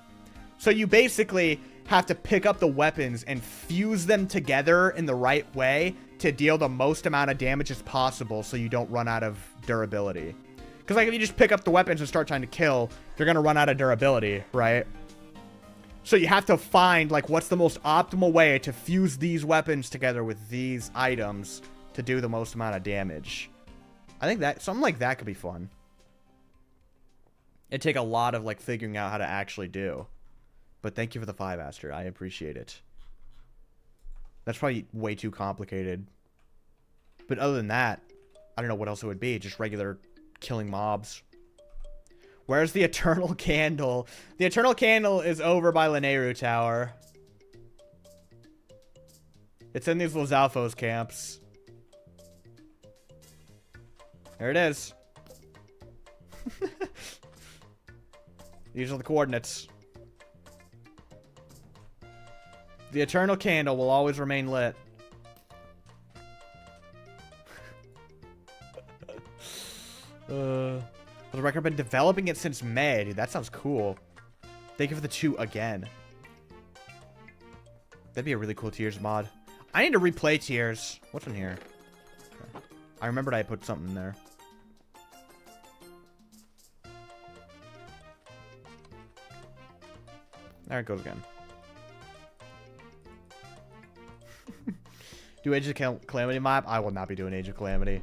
So you basically have to pick up the weapons and fuse them together in the right way to deal the most amount of damage as possible so you don't run out of durability. Because, like, if you just pick up the weapons and start trying to kill, you're going to run out of durability, right? So you have to find, like, what's the most optimal way to fuse these weapons together with these items to do the most amount of damage. I think that something like that could be fun. It'd take a lot of, like, figuring out how to actually do. But thank you for the 5, Aster. I appreciate it. That's probably way too complicated. But other than that, I don't know what else it would be. Just regular killing mobs. Where's the Eternal Candle? The Eternal Candle is over by Lanayru Tower. It's in these Lizalfos camps. There it is. These are the coordinates. The Eternal Candle will always remain lit. For the record, I've been developing it since May. Dude, that sounds cool. Thank you for the 2 again. That'd be a really cool Tears mod. I need to replay Tears. What's in here? Okay. I remembered I put something in there. There it goes again. Do Age of Calamity map? I will not be doing Age of Calamity.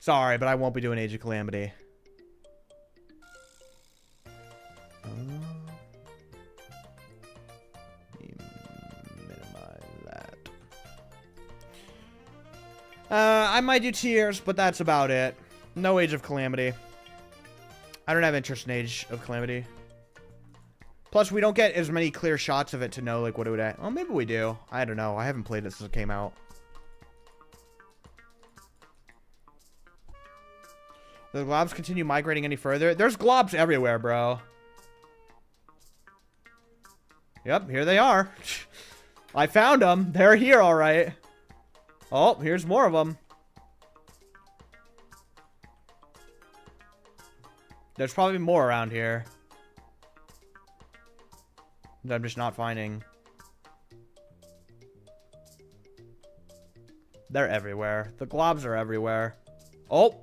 Sorry, but I won't be doing Age of Calamity. Minimize that. I might do Tears, but that's about it. No Age of Calamity. I don't have interest in Age of Calamity. Plus, we don't get as many clear shots of it to know, like, what it would... Well, maybe we do. I don't know. I haven't played it since it came out. The globs continue migrating any further? There's globs everywhere, bro. Yep, here they are. I found them. They're here, all right. Oh, here's more of them. There's probably more around here that I'm just not finding. They're everywhere. The globs are everywhere. Oh!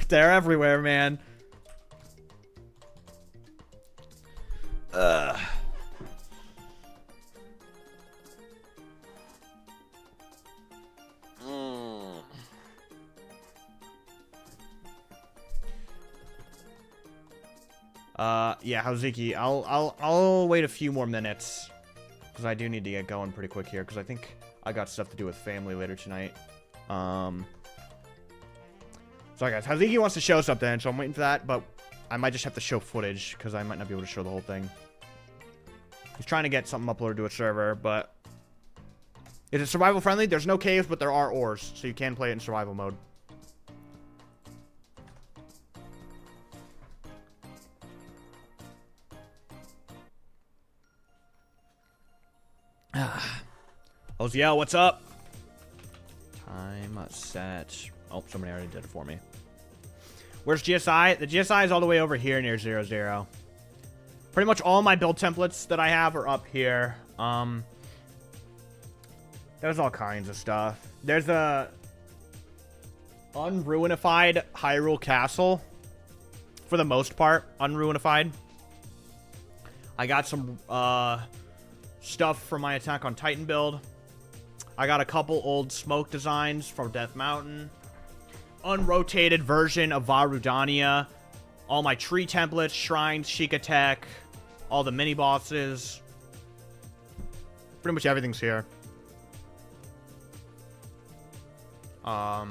They're everywhere, man. Ugh. Yeah, Hauziki, I'll wait a few more minutes, because I do need to get going pretty quick here, because I think I got stuff to do with family later tonight. Sorry guys, Hauziki wants to show something, so I'm waiting for that, but I might just have to show footage, because I might not be able to show the whole thing. He's trying to get something uploaded to a server, but... Is it survival friendly? There's no caves, but there are ores, so you can play it in survival mode. Oziel, what's up? Time set. Oh, somebody already did it for me. Where's GSI? The GSI is all the way over here near 00. Pretty much all my build templates that I have are up here. There's all kinds of stuff. There's a unruinified Hyrule Castle. For the most part, unruinified. I got some stuff for my Attack on Titan build. I got a couple old smoke designs from Death Mountain. Unrotated version of Varudania. All my tree templates, shrines, Sheikah Tech. All the mini bosses. Pretty much everything's here. I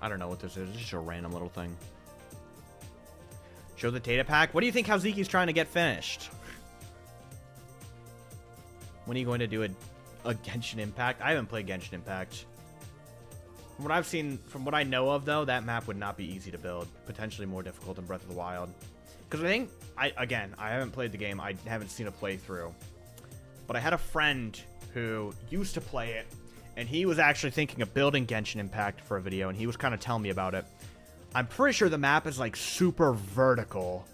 don't know what this is. It's just a random little thing. Show the data pack. What do you think Haziki's trying to get finished? When are you going to do a Genshin Impact? I haven't played Genshin Impact. From what I've seen, from what I know of, though, that map would not be easy to build. Potentially more difficult than Breath of the Wild. Because I think, I haven't played the game. I haven't seen a playthrough. But I had a friend who used to play it. And he was actually thinking of building Genshin Impact for a video. And he was kind of telling me about it. I'm pretty sure the map is, like, super vertical.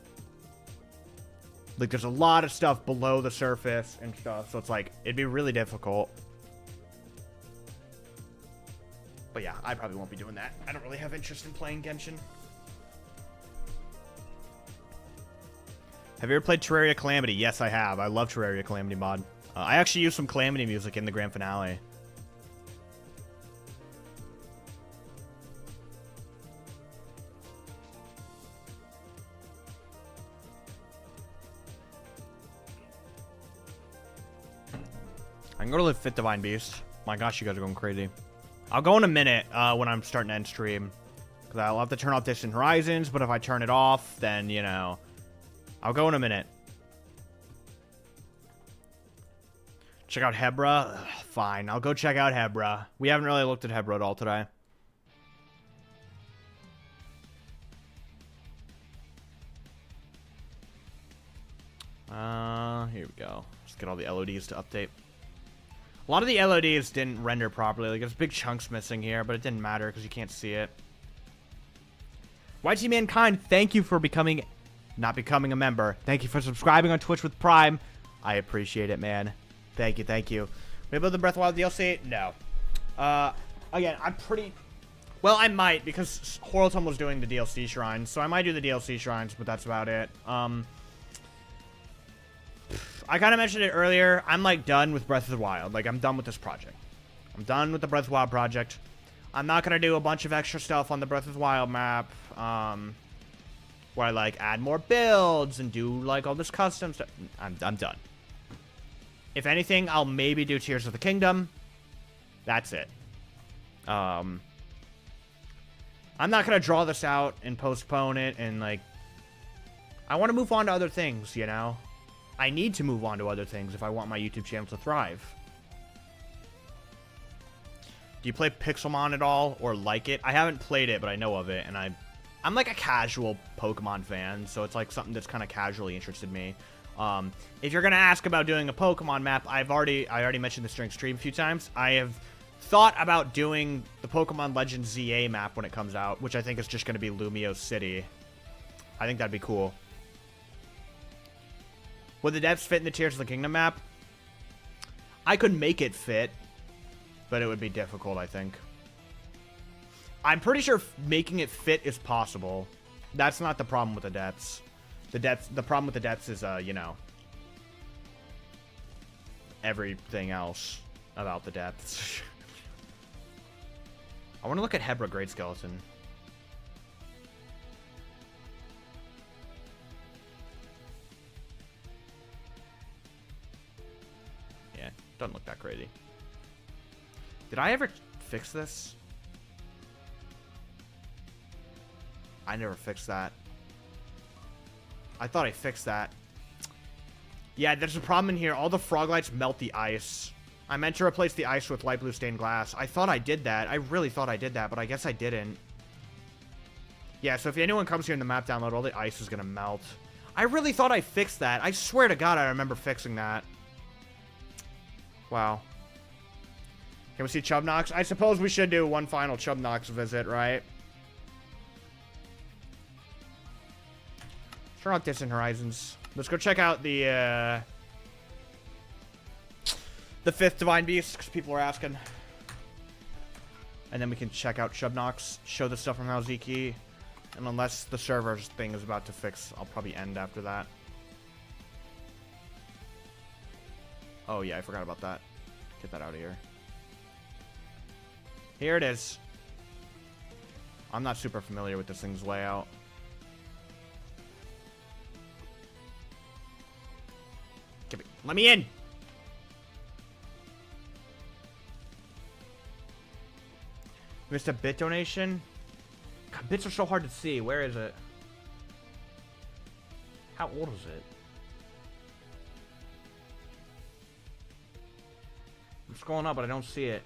Like, there's a lot of stuff below the surface and stuff. So it's like, it'd be really difficult. But yeah, I probably won't be doing that. I don't really have interest in playing Genshin. Have you ever played Terraria Calamity? Yes, I have. I love Terraria Calamity mod. I actually used some Calamity music in the grand finale. I can go to the Fit Divine Beast. My gosh, you guys are going crazy. I'll go in a minute when I'm starting to end stream. Because I'll have to turn off Distant Horizons, but if I turn it off, then, you know... I'll go in a minute. Check out Hebra? Ugh, fine, I'll go check out Hebra. We haven't really looked at Hebra at all today. Here we go. Just get all the LODs to update. A lot of the LODs didn't render properly. Like, there's big chunks missing here, but it didn't matter because you can't see it. YT Mankind, thank you for not becoming a member. Thank you for subscribing on Twitch with Prime. I appreciate it, man. Thank you, thank you. Maybe the Breath of the Wild DLC? No. Again, I'm pretty... Well, I might, because Horletum was doing the DLC shrines, so I might do the DLC shrines, but that's about it. I kind of mentioned it earlier. I'm, like, done with Breath of the Wild. Like, I'm done with this project. I'm done with the Breath of the Wild project. I'm not going to do a bunch of extra stuff on the Breath of the Wild map, where I, like, add more builds and do, like, all this custom stuff. I'm done. If anything, I'll maybe do Tears of the Kingdom. That's it. I'm not going to draw this out and postpone it and, like... I want to move on to other things, you know? I need to move on to other things if I want my YouTube channel to thrive. Do you play Pixelmon at all or like it? I haven't played it, but I know of it, and I'm like a casual Pokemon fan, so it's like something that's kind of casually interested me. If you're gonna ask about doing a Pokemon map, I already mentioned this during stream a few times. I have thought about doing the Pokemon Legends ZA map when it comes out, which I think is just gonna be Lumio City. I think that'd be cool. Would the depths fit in the Tears of the Kingdom map? I could make it fit, but it would be difficult, I think. I'm pretty sure making it fit is possible. That's not the problem with the depths. The problem with the depths is, you know, everything else about the depths. I want to look at Hebra Great Skeleton. Yeah, doesn't look that crazy. Did I ever fix this? I never fixed that. I thought I fixed that. Yeah, there's a problem in here. All the frog lights melt the ice. I meant to replace the ice with light blue stained glass. I thought I did that. I really thought I did that, but I guess I didn't. Yeah, so if anyone comes here in the map download, all the ice is going to melt. I really thought I fixed that. I swear to God I remember fixing that. Wow. Can we see Chubnox? I suppose we should do one final Chubnox visit, right? Turn off Distant Horizons. Let's go check out the 5th Divine Beast, because people are asking. And then we can check out Chubnox, show the stuff from Halziki. And unless the server's thing is about to fix, I'll probably end after that. Oh yeah, I forgot about that. Get that out of here. Here it is. I'm not super familiar with this thing's layout. Let me in! Missed a bit donation? God, bits are so hard to see. Where is it? How old is it? I'm scrolling up, but I don't see it.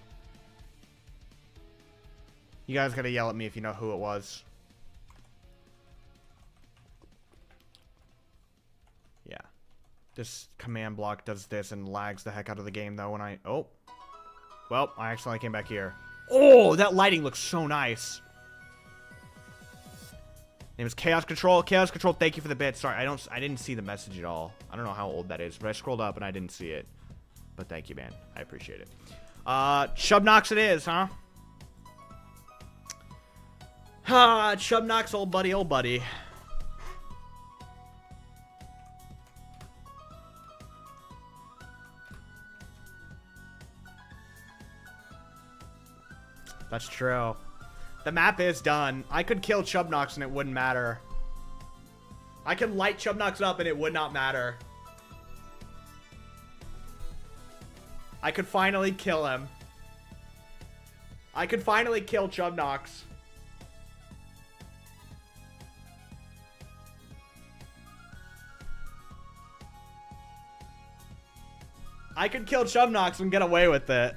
You guys gotta yell at me if you know who it was. Yeah. This command block does this and lags the heck out of the game, though, when I... Oh. Well, I accidentally came back here. Oh, that lighting looks so nice. Name is Chaos Control. Chaos Control, thank you for the bit. Sorry, I didn't see the message at all. I don't know how old that is, but I scrolled up and I didn't see it. But thank you, man. I appreciate it. Chubnox it is, huh? Ha, Chubnox, old buddy, old buddy. That's true. The map is done. I could kill Chubnox and it wouldn't matter. I could light Chubnox up and it would not matter. I could finally kill him. I could finally kill Chubnox. I could kill Chubnox and get away with it.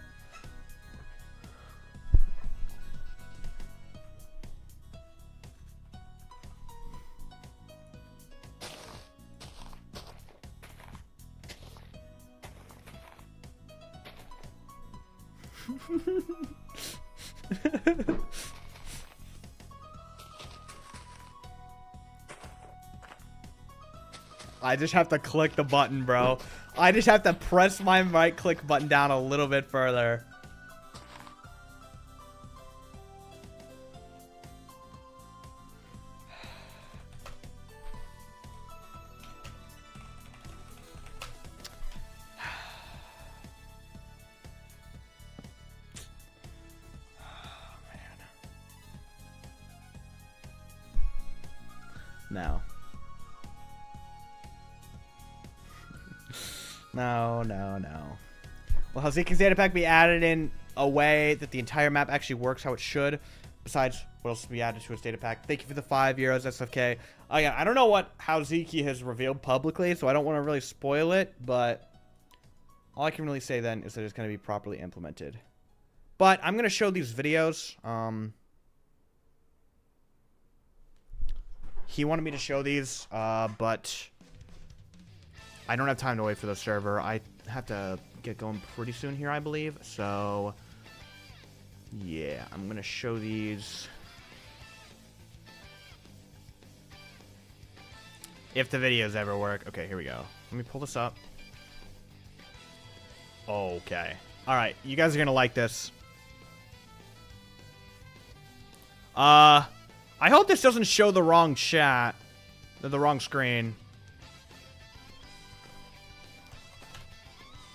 I just have to click the button, bro. I just have to press my right click button down a little bit further. No. No. Will Halziki's data pack be added in a way that the entire map actually works how it should? Besides, what else to be added to its data pack? Thank you for the €5, SFK. Oh yeah, I don't know what Halziki has revealed publicly, so I don't want to really spoil it, but all I can really say then is that it's going to be properly implemented. But I'm going to show these videos. He wanted me to show these, but I don't have time to wait for the server. I have to get going pretty soon here, I believe. So, yeah, I'm going to show these. If the videos ever work. Okay, here we go. Let me pull this up. Okay. All right, you guys are going to like this. I hope this doesn't show the wrong chat. The wrong screen.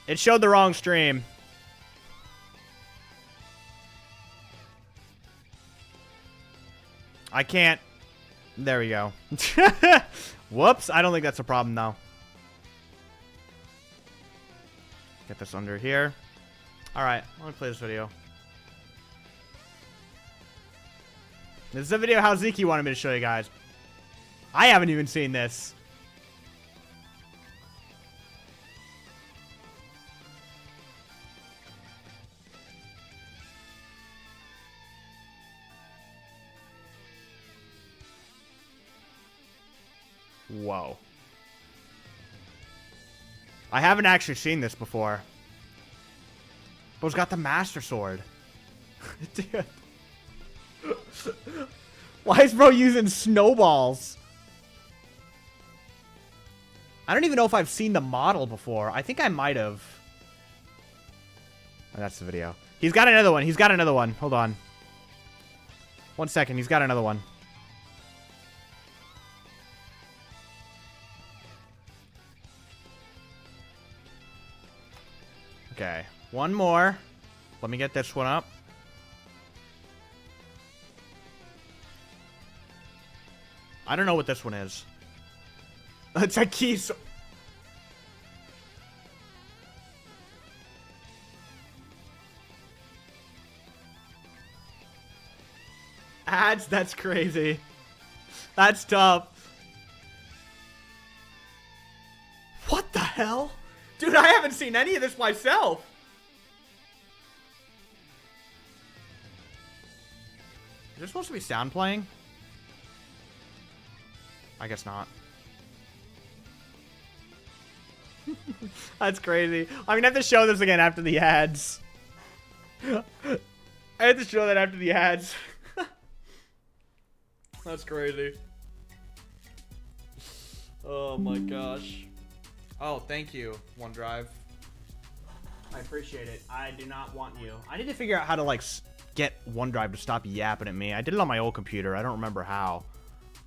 It showed the wrong stream. I can't. There we go. Whoops. I don't think that's a problem, though. Get this under here. Alright, let me play this video. This is a video how Zeke wanted me to show you guys. I haven't even seen this. Whoa. I haven't actually seen this before. Bro's got the Master Sword. Dude. Why is bro using snowballs? I don't even know if I've seen the model before. I think I might have. Oh, that's the video. He's got another one. He's got another one. Hold on. 1 second. He's got another one. Okay. One more. Let me get this one up. I don't know what this one is. It's a key. Ads? That's crazy. That's tough. What the hell? Dude, I haven't seen any of this myself. Is there supposed to be sound playing? I guess not. That's crazy. I'm gonna have to show this again after the ads. I have to show that after the ads. That's crazy. Oh my gosh. Oh, thank you, OneDrive. I appreciate it. I do not want you. I need to figure out how to, like, get OneDrive to stop yapping at me. I did it on my old computer. I don't remember how.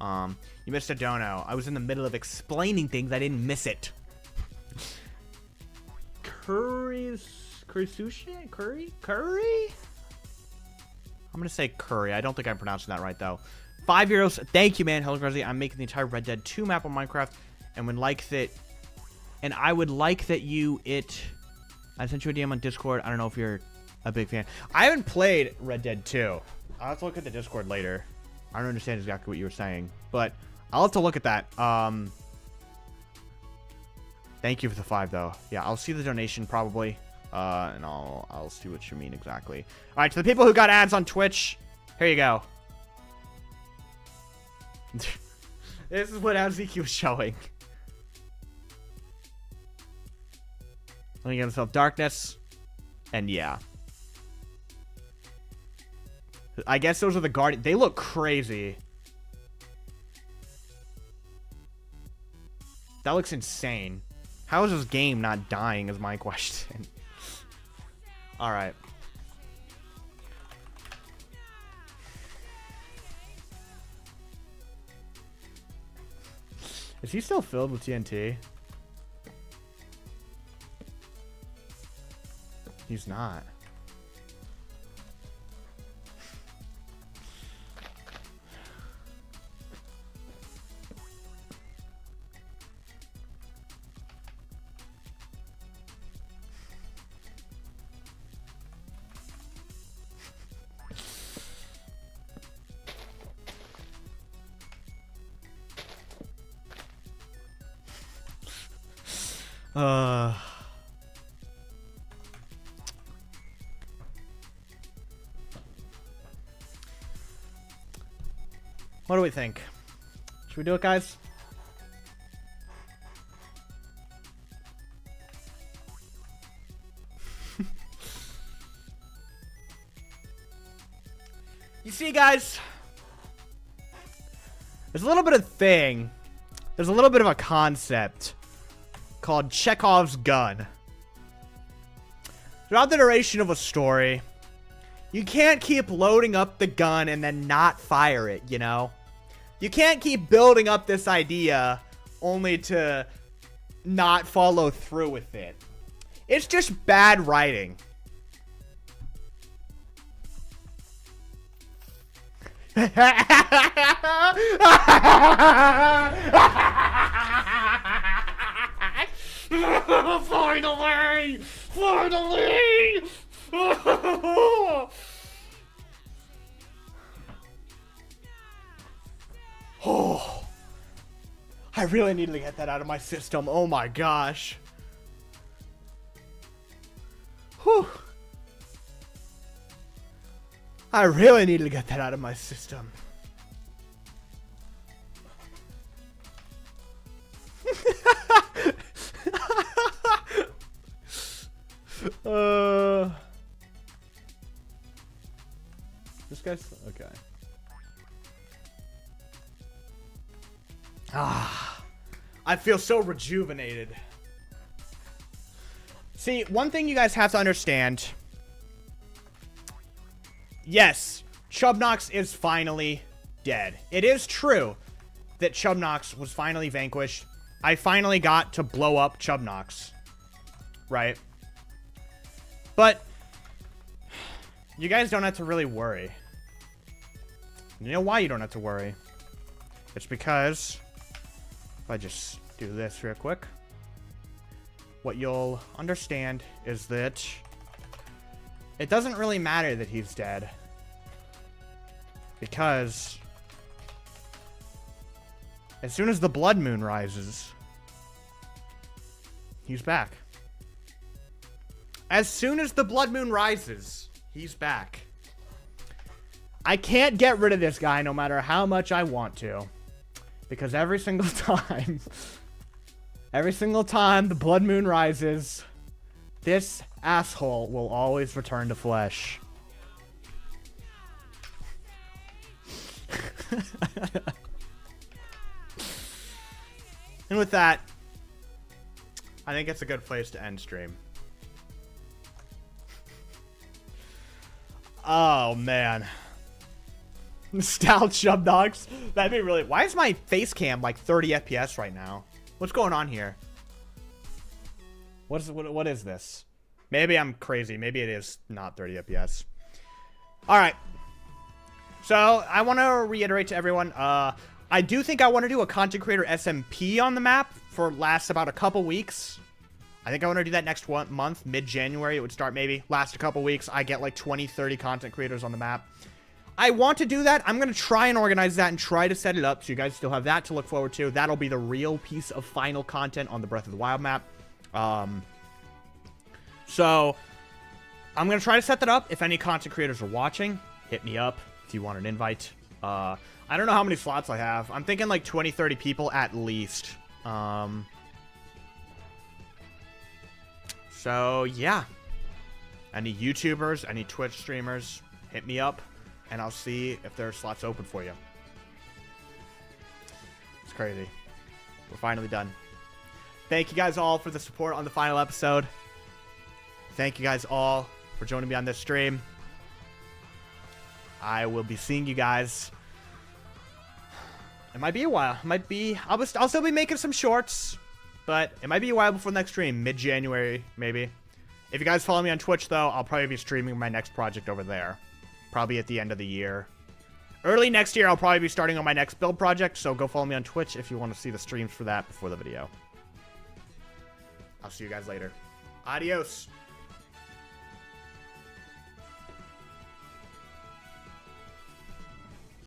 You missed a dono. I was in the middle of explaining things. I didn't miss it. Curry sushi? Curry? I'm gonna say curry. I don't think I'm pronouncing that right, though. €5. Thank you, man. Hello, Grazzy. I'm making the entire Red Dead 2 map on Minecraft, and would like that. And I would like that I sent you a DM on Discord. I don't know if you're a big fan. I haven't played Red Dead 2. I'll have to look at the Discord later. I don't understand exactly what you were saying, but I'll have to look at that. Thank you for the 5, though. Yeah, I'll see the donation probably, and I'll see what you mean exactly. All right, to the people who got ads on Twitch, here you go. This is what Zeke was showing. Let me get myself darkness, and yeah. I guess those are the Guardian. They look crazy. That looks insane. How is this game not dying is my question. All right. Is he still filled with TNT? He's not. What do we think? Should we do it, guys? You see, guys, there's a little bit of thing. There's a little bit of a concept called Chekhov's gun. Throughout the duration of a story, you can't keep loading up the gun and then not fire it, you know? You can't keep building up this idea only to not follow through with it. It's just bad writing. Finally! Finally! Oh, I really need to get that out of my system. Oh my gosh. Whew. I really need to get that out of my system. This guy's okay. I feel so rejuvenated. See, one thing you guys have to understand. Yes, Chubnox is finally dead. It is true that Chubnox was finally vanquished. I finally got to blow up Chubnox. Right? But you guys don't have to really worry. You know why you don't have to worry? It's because if I just do this real quick, what you'll understand is that it doesn't really matter that he's dead, because as soon as the blood moon rises, he's back. As soon as the blood moon rises, he's back. I can't get rid of this guy no matter how much I want to, because every single time the blood moon rises, this asshole will always return to flesh. And with that, I think it's a good place to end stream. Oh, man. Stout Chubnox. That'd be really... Why is my face cam like 30 FPS right now? What's going on here? What is this? Maybe I'm crazy. Maybe it is not 30 FPS. Alright. So, I want to reiterate to everyone, I do think I want to do a content creator SMP on the map for last about a couple weeks. I think I want to do that next month, mid-January. It would start maybe, last a couple weeks. I get like 20, 30 content creators on the map. I want to do that. I'm going to try and organize that and try to set it up so you guys still have that to look forward to. That'll be the real piece of final content on the Breath of the Wild map. So, I'm going to try to set that up. If any content creators are watching, hit me up if you want an invite. I don't know how many slots I have. I'm thinking like 20, 30 people at least. So, yeah. Any YouTubers, any Twitch streamers, hit me up, and I'll see if there are slots open for you. It's crazy. We're finally done. Thank you guys all for the support on the final episode. Thank you guys all for joining me on this stream. I will be seeing you guys. It might be a while. It might be... I'll still be making some shorts, but it might be a while before the next stream. Mid-January, maybe. If you guys follow me on Twitch, though, I'll probably be streaming my next project over there. Probably at the end of the year. Early next year, I'll probably be starting on my next build project, so go follow me on Twitch if you want to see the streams for that before the video. I'll see you guys later. Adios.